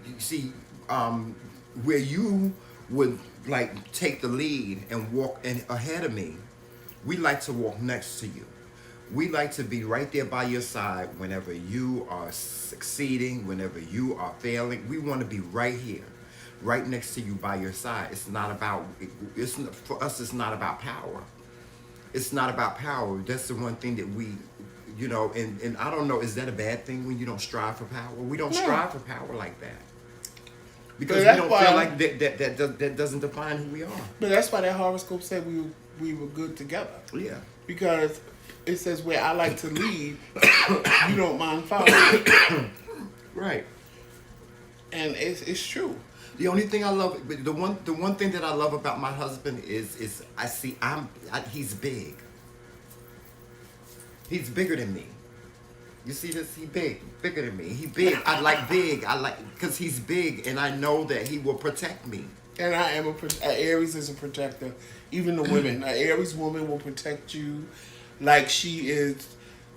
where you would like take the lead and walk ahead of me, we like to walk next to you. We like to be right there by your side whenever you are succeeding, whenever you are failing. We want to be right here, right next to you by your side. It's not about, for us, it's not about power. It's not about power. That's the one thing that we, and I don't know, is that a bad thing when you don't strive for power? We don't strive for power like that. Because we don't feel like that doesn't define who we are. But that's why that horoscope said we were good together. Yeah. Because it says where I like to lead, you don't mind following. Right. And it's true. The only thing I love, the one thing that I love about my husband is I see he's big. He's bigger than me. You see this? He bigger than me. He big. I like big. Because he's big, and I know that he will protect me. And I am Aries is a protector. Even the women, an Aries woman will protect you like she is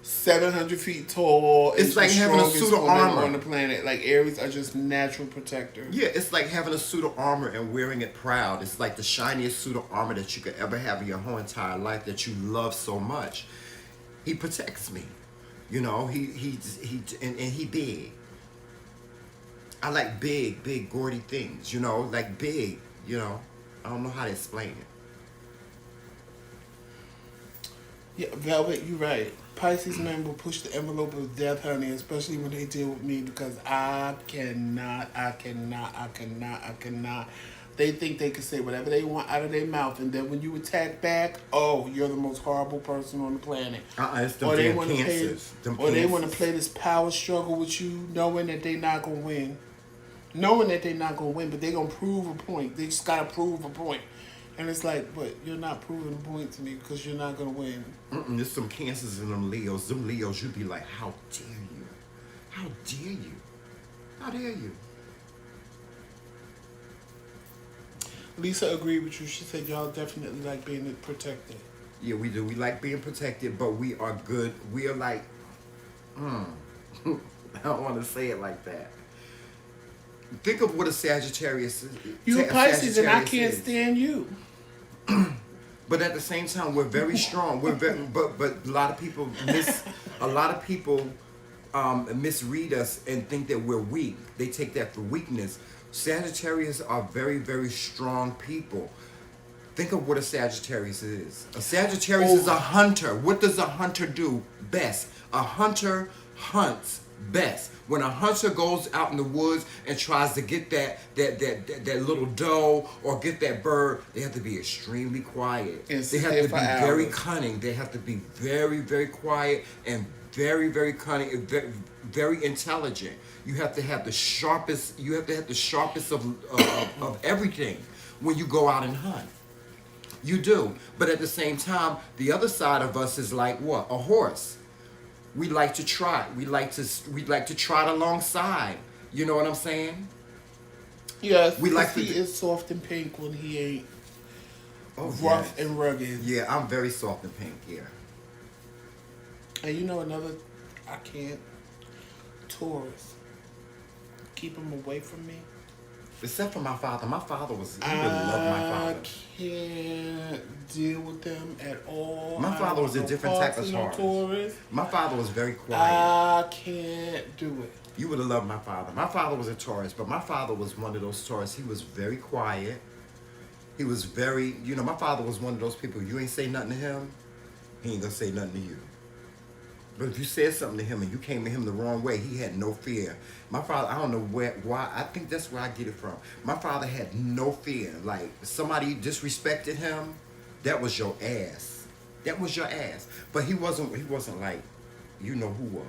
700 feet tall. It's like having a suit of armor on the planet. Like Aries are just natural protectors. Yeah, it's like having a suit of armor and wearing it proud. It's like the shiniest suit of armor that you could ever have in your whole entire life that you love so much. He protects me. He big. I like big, gaudy things, like big, I don't know how to explain it. Yeah, Velvet, you're right. Pisces men will push the envelope of death, honey, especially when they deal with me, because I cannot. They think they can say whatever they want out of their mouth, and then when you attack back, oh, you're the most horrible person on the planet. It's them damn cancers. They want to play this power struggle with you, knowing that they're not going to win. Knowing that they're not going to win, but they're going to prove a point. They just got to prove a point. And it's like, but you're not proving a point to me because you're not going to win. There's some cancers in them Leos. Them Leos, you'd be like, how dare you? How dare you? How dare you? Lisa agreed with you. She said y'all definitely like being protected. Yeah, we do. We like being protected, but we are good. We are like, I don't want to say it like that. Think of what a Sagittarius is. You Pisces, and I can't stand you. But at the same time, we're very strong. We're very, but a lot of people misread us and think that we're weak. They take that for weakness. Sagittarius are very, very strong people. Think of what a Sagittarius is. A Sagittarius is a hunter. What does a hunter do best? A hunter hunts best. When a hunter goes out in the woods and tries to get that little doe or get that bird, they have to be extremely quiet. And they have to be very cunning. They have to be very, very quiet and very, very cunning and very, very intelligent. You have to have the sharpest. You have to have the sharpest of everything when you go out and hunt. You do. But at the same time, the other side of us is like what? A horse. We like to trot. We like to trot alongside. You know what I'm saying? Yes. We like he is soft and pink when he ain't rough and rugged. Yeah, I'm very soft and pink. Yeah. And you know another, I can't. Taurus. Keep him away from me. Except for my father. My father was. He really loved my father. I can't deal with them at all. My father was a different type of Taurus. My father was very quiet. I can't do it. You would have loved my father. My father was a Taurus, but my father was one of those Taurus. He was very quiet. He was very, my father was one of those people. You ain't say nothing to him, he ain't gonna say nothing to you. But if you said something to him and you came at him the wrong way, he had no fear. My father, I don't know why. I think that's where I get it from. My father had no fear. Like, somebody disrespected him, that was your ass. That was your ass. But he wasn't like, who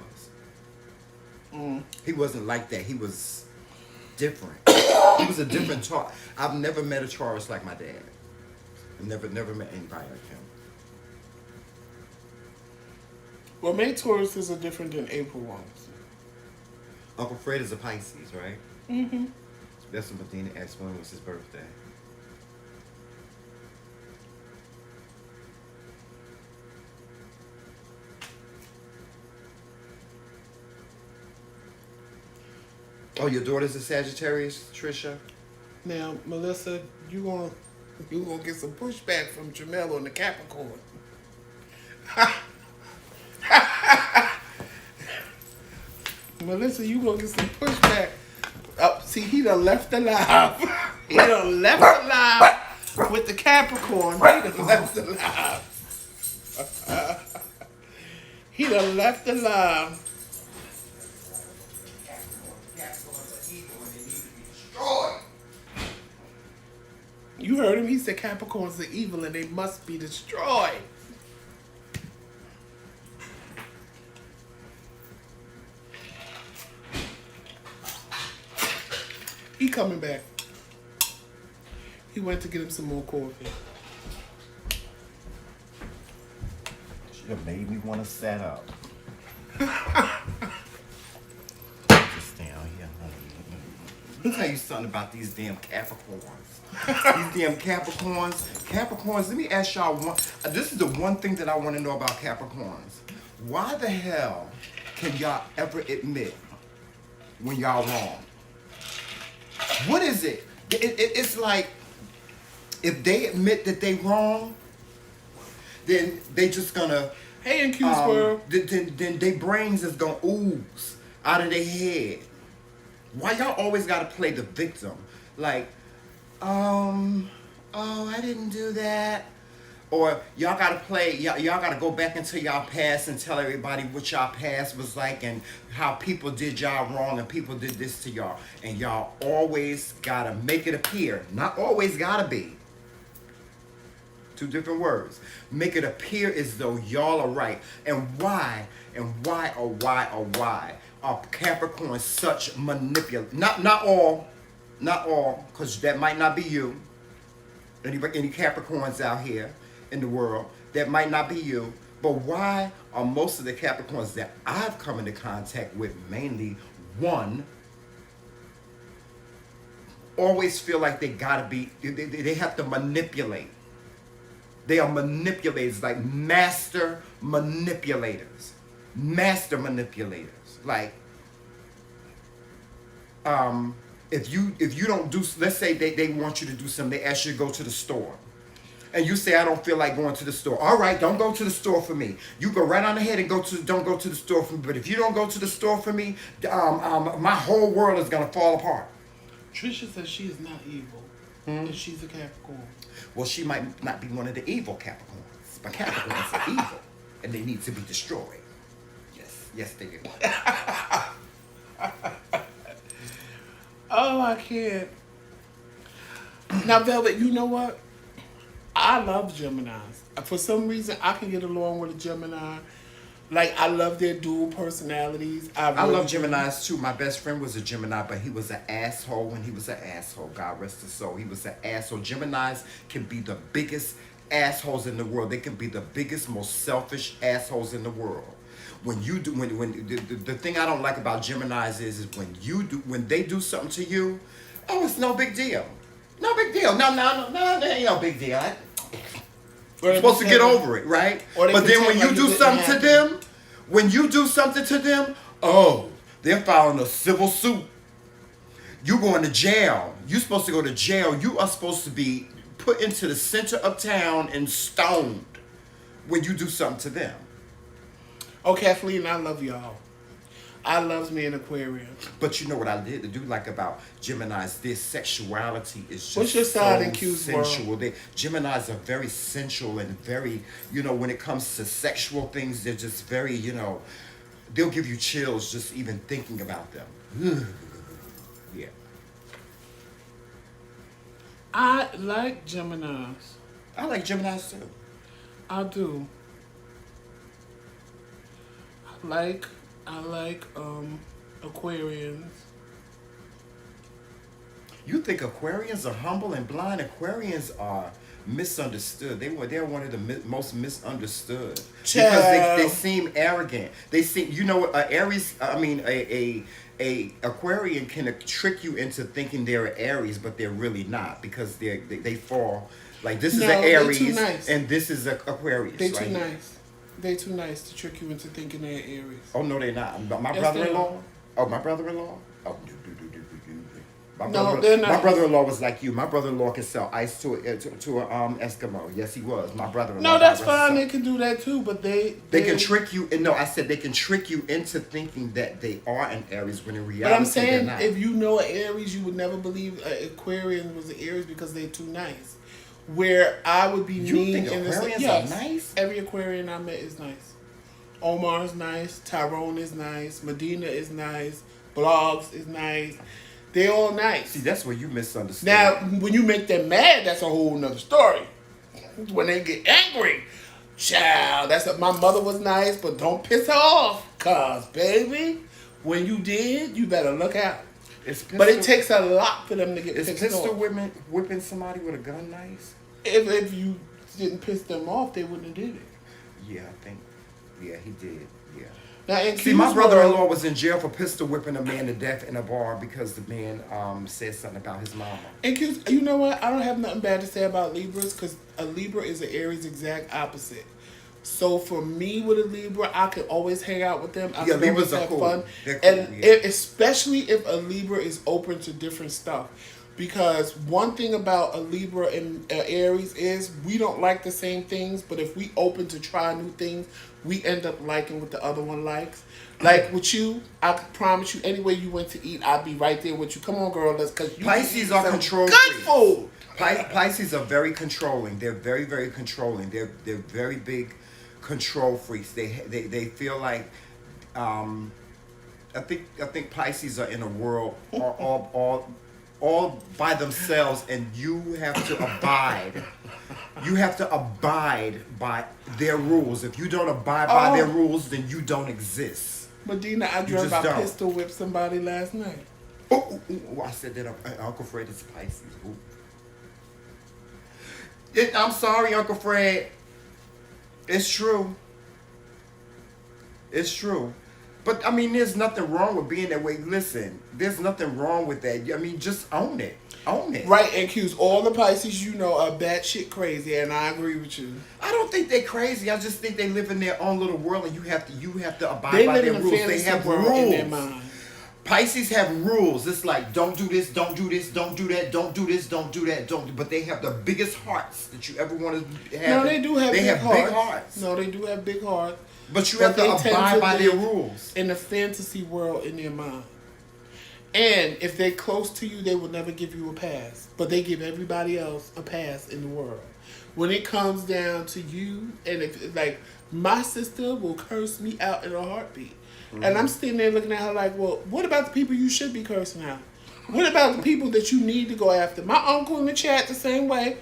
was. He wasn't like that. He was different. He was a different Taurus. I've never met a Taurus like my dad. Never met anybody like him. Well, May Tauruses are different than April ones. Uncle Fred is a Pisces, right? Mm-hmm. That's what Medina asked when was his birthday. Oh, your daughter's a Sagittarius, Trisha? Now, Melissa, you gonna get some pushback from Jamel on the Capricorn. Melissa, you gonna get some pushback. See, he done left the live. He done left the live with the Capricorn. He done left the live. He done left the live. You heard him. He said Capricorns are evil and they must be destroyed. He coming back. He went to get him some more coffee. Should have made me want to set up. Just down here. Let me tell you something about these damn Capricorns. These damn Capricorns, let me ask y'all one. This is the one thing that I want to know about Capricorns. Why the hell can y'all ever admit when y'all wrong? What is it? It's like, if they admit that they wrong, then they just gonna... Hey, in Q Squirrel. Then their brains is gonna ooze out of their head. Why y'all always gotta play the victim? Like, oh, I didn't do that. Or y'all gotta play, y'all gotta go back into y'all past and tell everybody what y'all past was like and how people did y'all wrong and people did this to y'all. And y'all always gotta make it appear, not always gotta be. Two different words. Make it appear as though y'all are right. And why are Capricorns such manipulative? Not all, because that might not be you. Any Capricorns out here in the world, that might not be you, but why are most of the Capricorns that I've come into contact with, mainly one, always feel like they gotta be, they have to manipulate. They are manipulators, like master manipulators. Master manipulators. Like, if you don't do, let's say they want you to do something, they ask you to go to the store. And you say, I don't feel like going to the store. All right, don't go to the store for me. You go right on ahead and don't go to the store for me. But if you don't go to the store for me, my whole world is going to fall apart. Trisha says she is not evil. And she's a Capricorn. Well, she might not be one of the evil Capricorns. But Capricorns are evil. And they need to be destroyed. Yes, they do. Oh, I can't. Now, Velvet, you know what? I love Geminis. For some reason, I can get along with a Gemini. Like, I love their dual personalities. I really love do. Geminis too. My best friend was a Gemini, but he was an asshole when he was an asshole. God rest his soul. He was an asshole. Geminis can be the biggest assholes in the world. They can be the biggest, most selfish assholes in the world. When you do, when the thing I don't like about Geminis is when they do something to you, oh, it's no big deal. No big deal. No, that ain't no big deal. You're supposed to get over it, right? But then when you do something to them, oh, they're filing a civil suit. You going to jail. You're supposed to go to jail. You are supposed to be put into the center of town and stoned when you do something to them. Oh, Kathleen, I love y'all. I love me an Aquarian. But you know what I did do like about Geminis? Their sexuality is just What's your side so in Q's sensual. world? Geminis are very sensual and very, when it comes to sexual things, they're just very, they'll give you chills just even thinking about them. Yeah. I like Geminis. I like Geminis too. I do. I like Aquarians. You think Aquarians are humble and blind? Aquarians are misunderstood. They're one of the most misunderstood because they seem arrogant. They seem, a Aquarian can trick you into thinking they're an Aries, but they're really not because they fall. Like this is an Aries nice. And this is an Aquarius. They're too nice. They're too nice to trick you into thinking they're Aries. Oh no, they're not. My brother-in-law. Oh, my brother-in-law. Oh, my brother-in-law was like you. My brother-in-law can sell ice to an Eskimo. Yes, he was. My brother-in-law. No, that's fine. They can do that too, but they can trick you. No, I said they can trick you into thinking that they are an Aries when in reality but I'm saying, they're not. if you know an Aries, you would never believe an Aquarian was an Aries because they're too nice. Where I would be mean think in this. Aquarians Yes, are nice? every Aquarian I met is nice. Omar is nice. Tyrone is nice. Medina is nice. Blogs is nice. They all nice. See, that's where you misunderstand. Now, when you make them mad, that's a whole nother story. When they get angry, child, my mother was nice, but don't piss her off. Cause, baby, when you did, you better look out. But it takes a lot for them to get pissed off. Is pistol whipping somebody with a gun nice? If you didn't piss them off, they wouldn't have did it. Yeah, I think. Yeah, he did. Yeah. Now, see, my brother-in-law was in jail for pistol whipping a man to death in a bar because the man said something about his mama. And you know what? I don't have nothing bad to say about Libras because a Libra is an Aries exact opposite. So for me with a Libra, I could always hang out with them. I could always have fun. Cool, and especially if a Libra is open to different stuff. Because one thing about a Libra and Aries is we don't like the same things, but if we open to try new things, we end up liking what the other one likes. Like with you, I can promise you, anywhere you went to eat, I'd be right there with you. Come on, girl, because you Pisces are control good freaks. Food. Pisces are very controlling. They're very, very controlling. They're very big control freaks. They feel like I think Pisces are in a world all by themselves, and you have to abide. You have to abide by their rules. If you don't abide by their rules, then you don't exist. Medina, I dreamt I pistol whipped somebody last night. Oh, I said that Uncle Fred is Pisces. I'm sorry, Uncle Fred. It's true. It's true. But, I mean, there's nothing wrong with being that way. Listen, there's nothing wrong with that. I mean, just own it. Own it. Right, and Q's, all the Pisces you know are batshit crazy, and I agree with you. I don't think they're crazy. I just think they live in their own little world, and you have to abide by their rules. They have rules. In their mind. Pisces have rules. It's like, don't do this, don't do this, don't do that, don't do this, don't do that, don't do. But they have the biggest hearts that you ever want to have. No, they do have big hearts. Big hearts. No, they do have big hearts. But you have to abide by their rules. In the fantasy world in their mind. And if they're close to you, they will never give you a pass. But they give everybody else a pass in the world. when it comes down to you, and if like my sister will curse me out in a heartbeat, and I'm sitting there looking at her like, well, what about the people you should be cursing out? What about the people that you need to go after? My uncle in the chat the same way.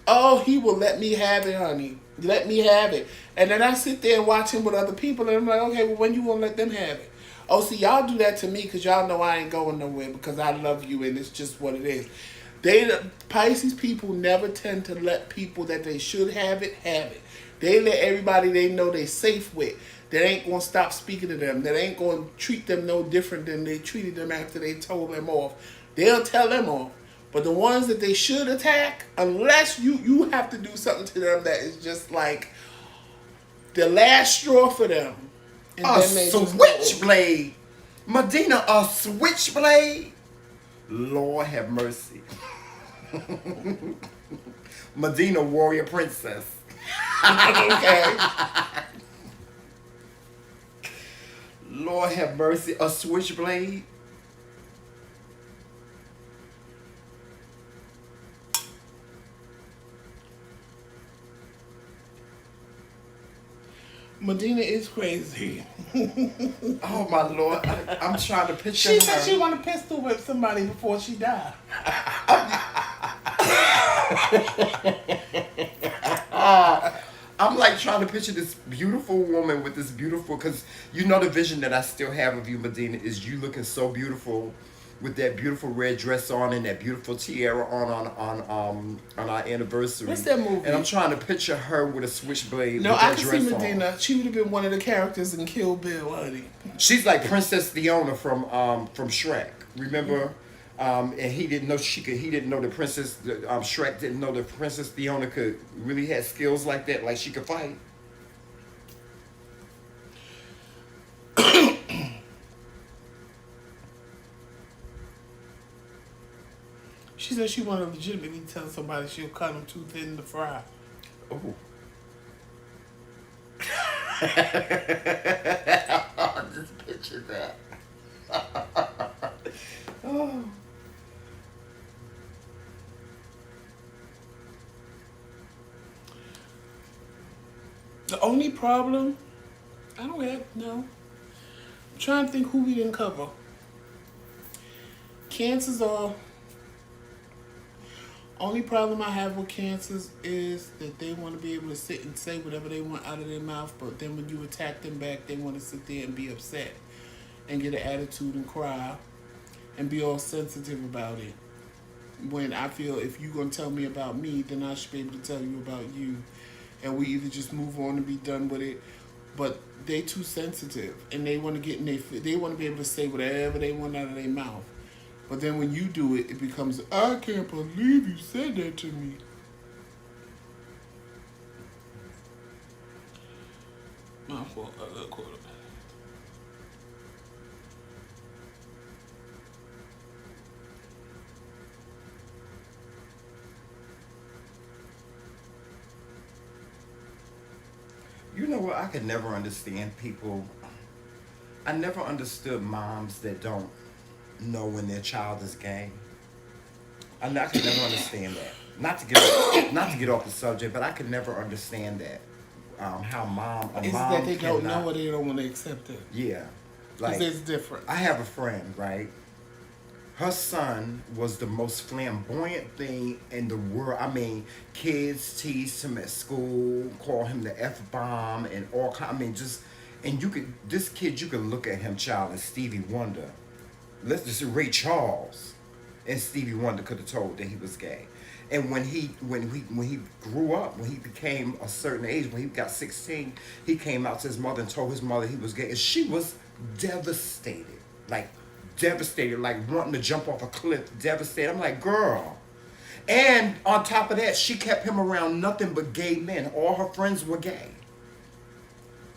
Oh, he will let me have it, honey. Let me have it. And then I sit there and watch him with other people, and I'm like, okay, well, when you gonna let them have it? Oh, see, y'all do that to me because y'all know I ain't going nowhere because I love you and it's just what it is. Pisces people never tend to let people that they should have it, have it. They let everybody they know they safe with, that ain't going to stop speaking to them, that ain't going to treat them no different than they treated them after they told them off. They'll tell them off. But the ones that they should attack, unless you have to do something to them that is just like the last straw for them. And a switchblade. Medina, a switchblade? Lord have mercy. Medina, warrior princess. Okay. Lord have mercy, a switchblade? Medina is crazy. Oh my Lord, I'm trying to picture She her. said she want to pistol whip somebody before she died. I'm like trying to picture this beautiful woman with this beautiful, because you know the vision that I still have of you, Medina, is you looking so beautiful with that beautiful red dress on and that beautiful tiara on our anniversary. What's that movie? And I'm trying to picture her with a switchblade. No, with that I can dress see Medina. on. She would have been one of the characters in Kill Bill, honey. She's like Princess Fiona from Shrek. Remember? And he didn't know he didn't know the princess. Shrek didn't know the Princess Fiona could really had skills like that, like she could fight. She said she wanted to legitimately tell somebody she'll cut them too thin to fry. Oh. Just picture that. Oh. The only problem, I don't have, no. I'm trying to think who we didn't cover. Cancers are, only problem I have with cancers is that they want to be able to sit and say whatever they want out of their mouth, but then when you attack them back, they want to sit there and be upset and get an attitude and cry and be all sensitive about it. When I feel if you're going to tell me about me, then I should be able to tell you about you. And we either just move on and be done with it, but they too sensitive and they want to get in they want to be able to say whatever they want out of their mouth. But then when you do it, it becomes, I can't believe you said that to me. My fault, I got caught up. You know what? I could never understand people. I never understood moms that don't know when their child is gay. I could never understand that. Not to get off the subject, but I could never understand that. How mom that they don't cannot, know or they don't want to accept it. Yeah, Because it's different. I have a friend, right? Her son was the most flamboyant thing in the world. I mean, kids teased him at school, call him the F-bomb, and all kind. I mean, and you could look at him, child, as Stevie Wonder. Let's just say Ray Charles and Stevie Wonder could have told that he was gay. And when he grew up, when he became a certain age, when he got 16, he came out to his mother and told his mother he was gay, and she was devastated, like wanting to jump off a cliff, devastated. I'm like, girl. And on top of that, she kept him around nothing but gay men. All her friends were gay.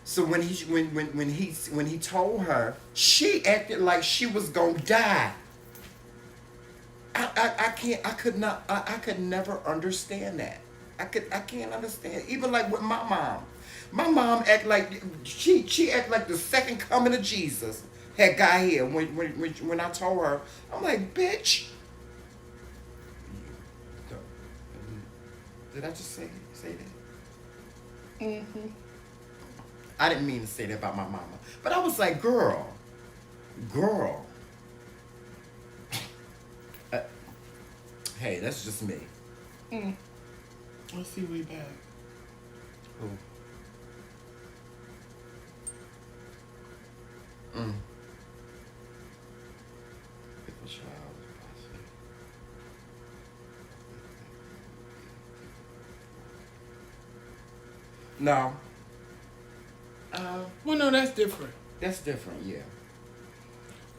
So when he told her, she acted like she was gonna die. I could never understand that. I can't understand. Even like with my mom. My mom act like she act like the second coming of Jesus had got here. When I told her, I'm like, bitch. Did I just say say that. Mm-hmm. I didn't mean to say that about my mama. But I was like, girl. Uh, hey, that's just me. Let's see we back. Who? Mm. If a child is possible. No. Well, no, that's different. That's different, yeah.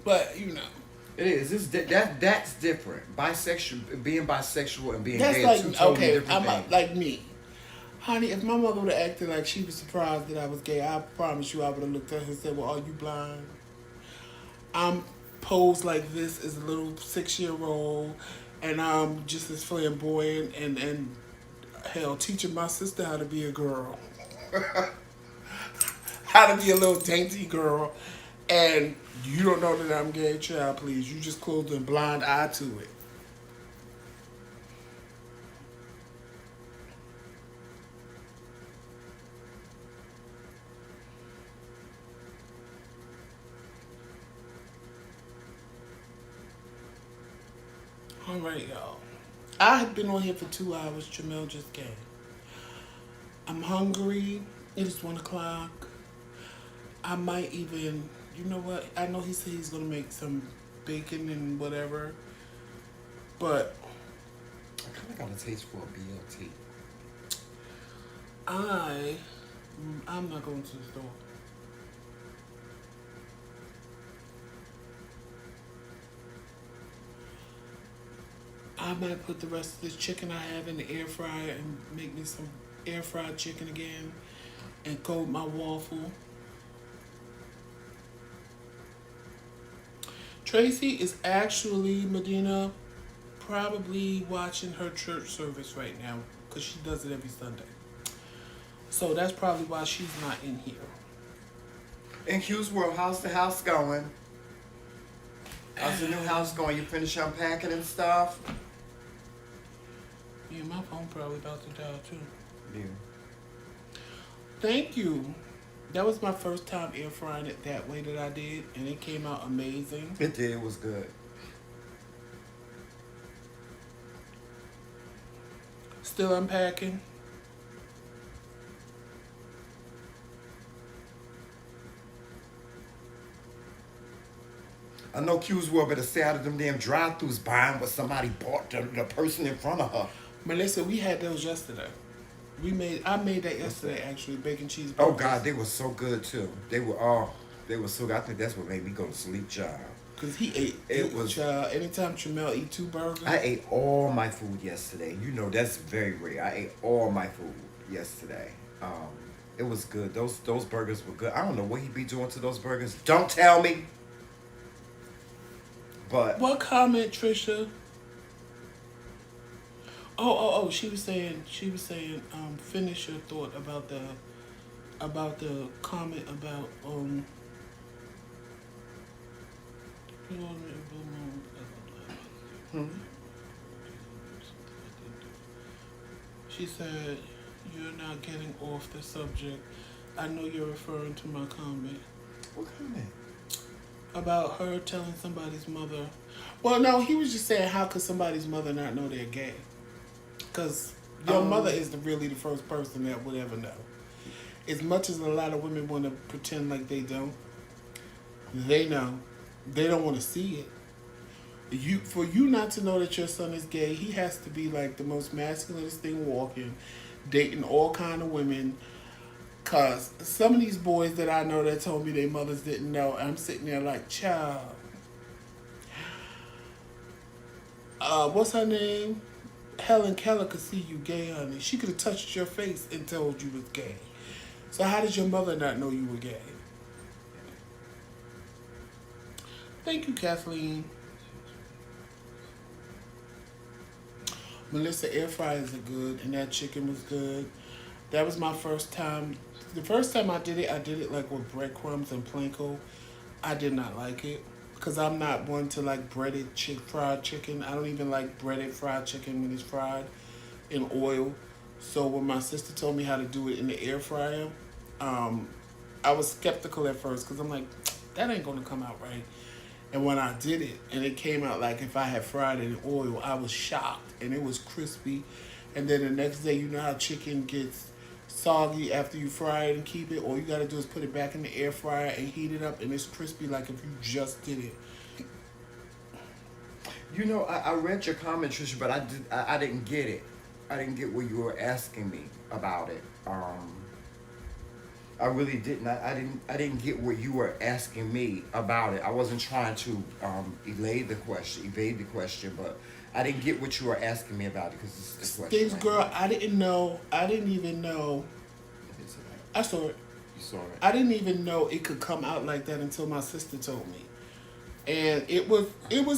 But, you know. It is. That's different. Being bisexual and being That's gay are like, two totally okay, different I'm things. like me. Honey, if my mother would have acted like she was surprised that I was gay, I promise you I would have looked at her and said, well, are you blind? I'm posed like this as a little 6-year-old, and I'm just as flamboyant and hell, teaching my sister how to be a girl. How to be a little dainty girl. And you don't know that I'm gay, child, please. You just closed a blind eye to it. All right, y'all. I have been on here for 2 hours. Jamel just came. I'm hungry. It is 1 o'clock. I might even, you know what? I know he said he's going to make some bacon and whatever. But I kind of got a taste for a BLT. I'm not going to the store. I might put the rest of this chicken I have in the air fryer and make me some air fried chicken again and coat my waffle. Tracy is actually, Medina, probably watching her church service right now because she does it every Sunday. So that's probably why she's not in here. In Q's World, how's the house going? How's the new house going? You finish unpacking and stuff? Yeah, my phone probably about to die too. Yeah. Thank you. That was my first time air frying it that way that I did, and it came out amazing. It did. It was good. Still unpacking. I know Q's World better stay out of them damn drive-thrus buying what somebody bought the person in front of her. Melissa, we had those yesterday. I made that yesterday actually, bacon cheese. Oh God, they were so good too. They were so good. I think that's what made me go to sleep, child. Cause he ate. Child. Anytime Jamel eat 2 burgers. I ate all my food yesterday. You know that's very rare. I ate all my food yesterday. It was good. Those burgers were good. I don't know what he be doing to those burgers. Don't tell me. But what comment, Trisha? Oh, she was saying, finish your thought about the comment about, She said, you're not getting off the subject. I know you're referring to my comment. What comment? About her telling somebody's mother. Well, no, he was just saying, how could somebody's mother not know they're gay? Because your mother is really the first person that would ever know. As much as a lot of women want to pretend like they don't, they know. They don't want to see it. For you not to know that your son is gay, he has to be like the most masculinist thing walking, dating all kind of women. Cause some of these boys that I know that told me their mothers didn't know, I'm sitting there like, child. What's her name? Helen Keller could see you gay, honey. She could have touched your face and told you was gay. So how did your mother not know you were gay? Thank you, Kathleen. Melissa, air fryers are good, and that chicken was good. That was my first time. The first time I did it like with breadcrumbs and planko. I did not like it because I'm not one to like fried chicken. I don't even like breaded fried chicken when it's fried in oil. So when my sister told me how to do it in the air fryer, um, I was skeptical at first because I'm like, that ain't gonna come out right. And when I did it, and it came out like if I had fried it in oil, I was shocked, and it was crispy. And then the next day, you know how chicken gets soggy after you fry it and keep it. All you gotta do is put it back in the air fryer and heat it up, and it's crispy like if you just did it. You know, I read your comment, Trisha, but I didn't get it. I didn't get what you were asking me about it. I really didn't. I didn't get what you were asking me about it. I wasn't trying to evade the question, but I didn't get what you were asking me about it because it's the question. Things, girl, I didn't know. I didn't even know. I saw it. You saw it. I didn't even know it could come out like that until my sister told me. And it was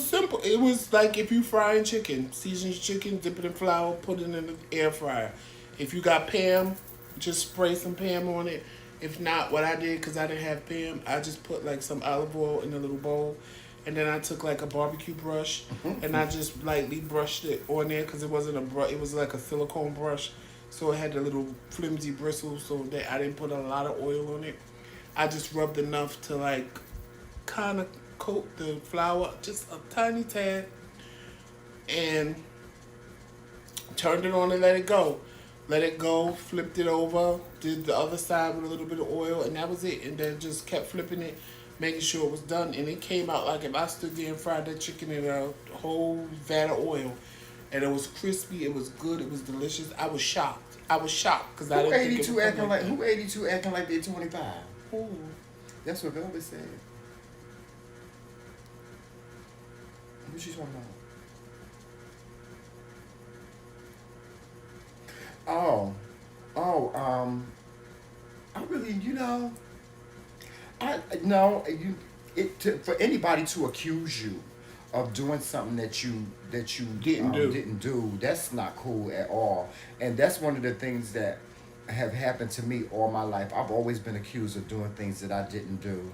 simple. It was like if you frying chicken, season your chicken, dip it in flour, put it in the air fryer. If you got Pam, just spray some Pam on it. If not, what I did, because I didn't have Pam, I just put like some olive oil in a little bowl. And then I took like a barbecue brush and I just lightly brushed it on there because it wasn't a brush. It was like a silicone brush. So it had the little flimsy bristles so that I didn't put a lot of oil on it. I just rubbed enough to like kind of coat the flour, just a tiny tad. And turned it on and let it go. Let it go, flipped it over, did the other side with a little bit of oil, and that was it. And then just kept flipping it, making sure it was done. And it came out like if I stood there and fried that chicken in a whole vat of oil. And it was crispy, it was good, it was delicious. I was shocked. Because I didn't think it would come like that. Who 82 acting like they're 25? Ooh. That's what Velvet said. Who's she talking about? I really, for anybody to accuse you of doing something that you didn't do, that's not cool at all. And that's one of the things that have happened to me all my life. I've always been accused of doing things that I didn't do.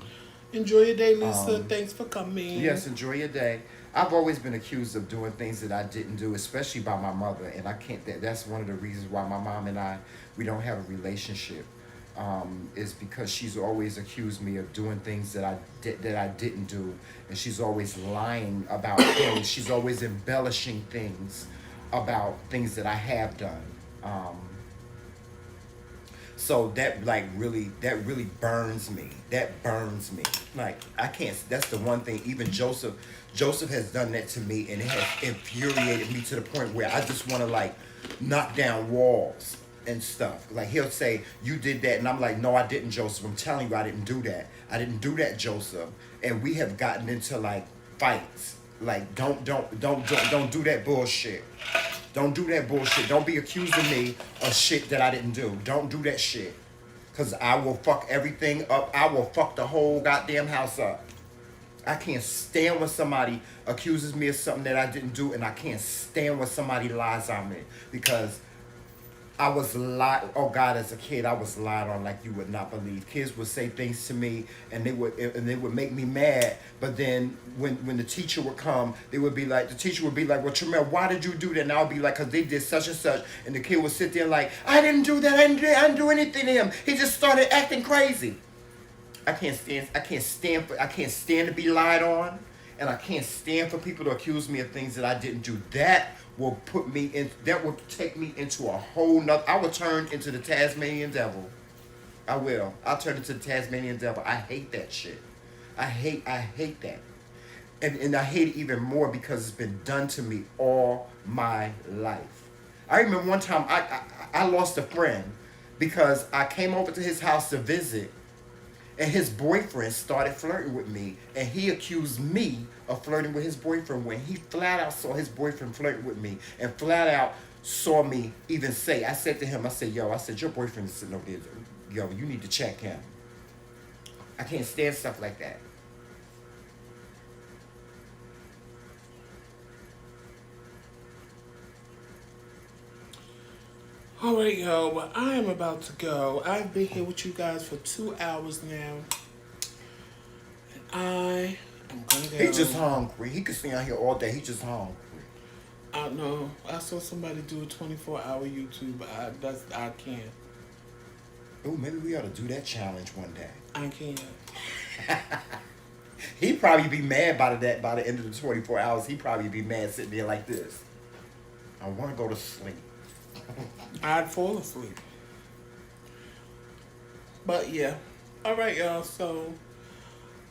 Enjoy your day, Lisa. Thanks for coming. Yes, enjoy your day. I've always been accused of doing things that I didn't do, especially by my mother, and I can't. That's one of the reasons why my mom and we don't have a relationship. Is because she's always accused me of doing things that I didn't do, and she's always lying about things. She's always embellishing things about things that I have done. So that really burns me. That burns me. Like I can't. That's the one thing. Even Joseph has done that to me, and it has infuriated me to the point where I just want to like knock down walls and stuff. Like he'll say, "You did that," and I'm like, "No, I didn't, Joseph. I'm telling you, I didn't do that. I didn't do that, Joseph." And we have gotten into like fights. Like don't do that bullshit. Don't do that bullshit. Don't be accusing me of shit that I didn't do. Don't do that shit. Because I will fuck everything up. I will fuck the whole goddamn house up. I can't stand when somebody accuses me of something that I didn't do, and I can't stand when somebody lies on me. Because I was lied. Oh God, as a kid, I was lied on like you would not believe. Kids would say things to me, and they would make me mad. But then when the teacher would come, the teacher would be like, "Well, Tremel, why did you do that?" And I'll be like, "Cause they did such and such." And the kid would sit there like, "I didn't do that. I didn't do anything to him. He just started acting crazy." I can't stand to be lied on, and I can't stand for people to accuse me of things that I didn't do. That will take me into a whole nother. I will turn into the Tasmanian devil. I will. I'll turn into the Tasmanian devil. I hate that shit. I hate that. And I hate it even more because it's been done to me all my life. I remember one time I lost a friend because I came over to his house to visit, and his boyfriend started flirting with me, and he accused me of flirting with his boyfriend when he flat out saw his boyfriend flirting with me, and flat out saw me even say, I said to him, "Yo," your boyfriend is sitting over there. Yo, you need to check him. I can't stand stuff like that. All right, y'all. Well, I am about to go. I've been here with you guys for 2 hours now. And I am going to go. He just hungry. He could stay out here all day. He just hungry. I know. I saw somebody do a 24-hour YouTube. I can't. Oh, maybe we ought to do that challenge one day. I can't. He'd probably be mad by the end of the 24 hours. He'd probably be mad sitting there like this. I want to go to sleep. I'd fall asleep. But yeah. All right, y'all. So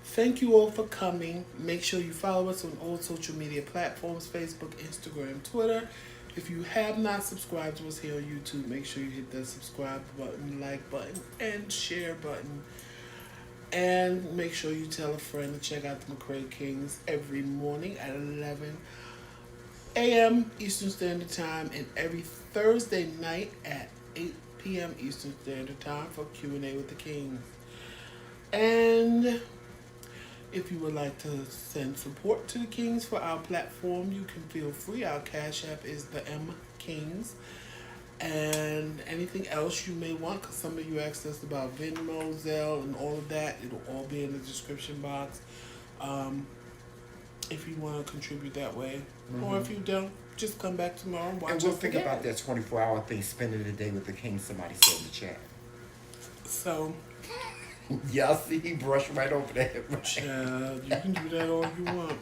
thank you all for coming. Make sure you follow us on all social media platforms, Facebook, Instagram, Twitter. If you have not subscribed to us here on YouTube, make sure you hit that subscribe button, like button, and share button. And make sure you tell a friend to check out the McRae Kingz every morning at 11 a.m. Eastern Standard Time and every Thursday night at 8 p.m. Eastern Standard Time for Q&A with the Kings. And if you would like to send support to the Kings for our platform, you can feel free. Our Cash App is TheMKingz. And anything else you may want, because some of you asked us about Venmo, Zelle, and all of that, it'll all be in the description box. If you want to contribute that way. Or if you don't, just come back tomorrow and watch And we'll us think again. about that 24-hour thing, spending the day with the king, somebody said in the chat. So, Y'all see, he brushed right over that. child, you can do that all you want.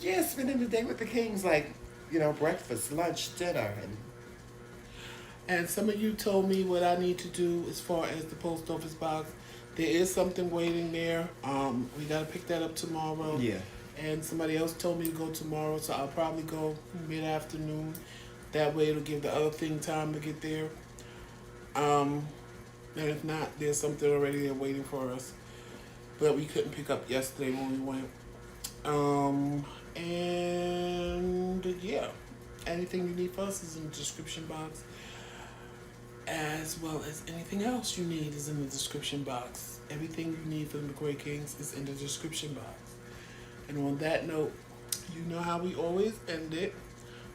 Yeah, spending the day with the kings, like, breakfast, lunch, dinner, And some of you told me what I need to do as far as the post office box. There is something waiting there. We got to pick that up tomorrow. Yeah. And somebody else told me to go tomorrow, so I'll probably go mid-afternoon. That way it'll give the other thing time to get there. And if not, there's something already there waiting for us. But we couldn't pick up yesterday when we went. And yeah, anything you need for us is in the description box. As well as anything else you need is in the description box. Everything you need for the McRae Kingz is in the description box. And on that note, you know how we always end it.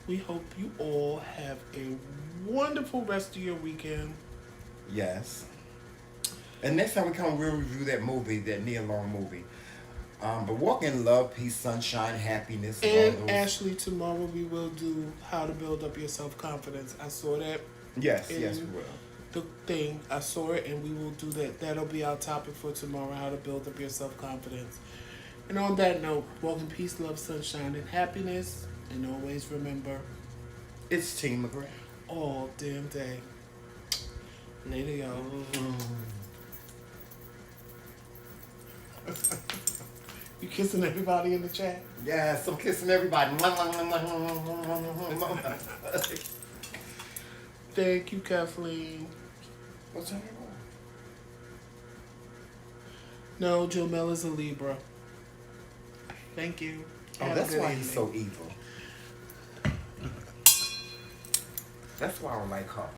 We hope you all have a wonderful rest of your weekend. yes. And next time we come, we'll review that movie, that Nia Long movie. But walk in love, peace, sunshine, happiness, and all And those. Ashley, tomorrow we will do how to build up your self-confidence. I saw that. Yes, in yes, we will. The thing, I saw it, and we will do that. That'll be our topic for tomorrow, how to build up your self-confidence. And on that note, walk in peace, love, sunshine, and happiness. And always remember, It's Team McRae. all damn day. Later, y'all. You kissing everybody in the chat? Yes, I'm kissing everybody. Thank you, Kathleen. What's that? No, Jomel is a Libra. Thank you. Oh, Have a that's good why evening. he's so evil. That's why I don't like her.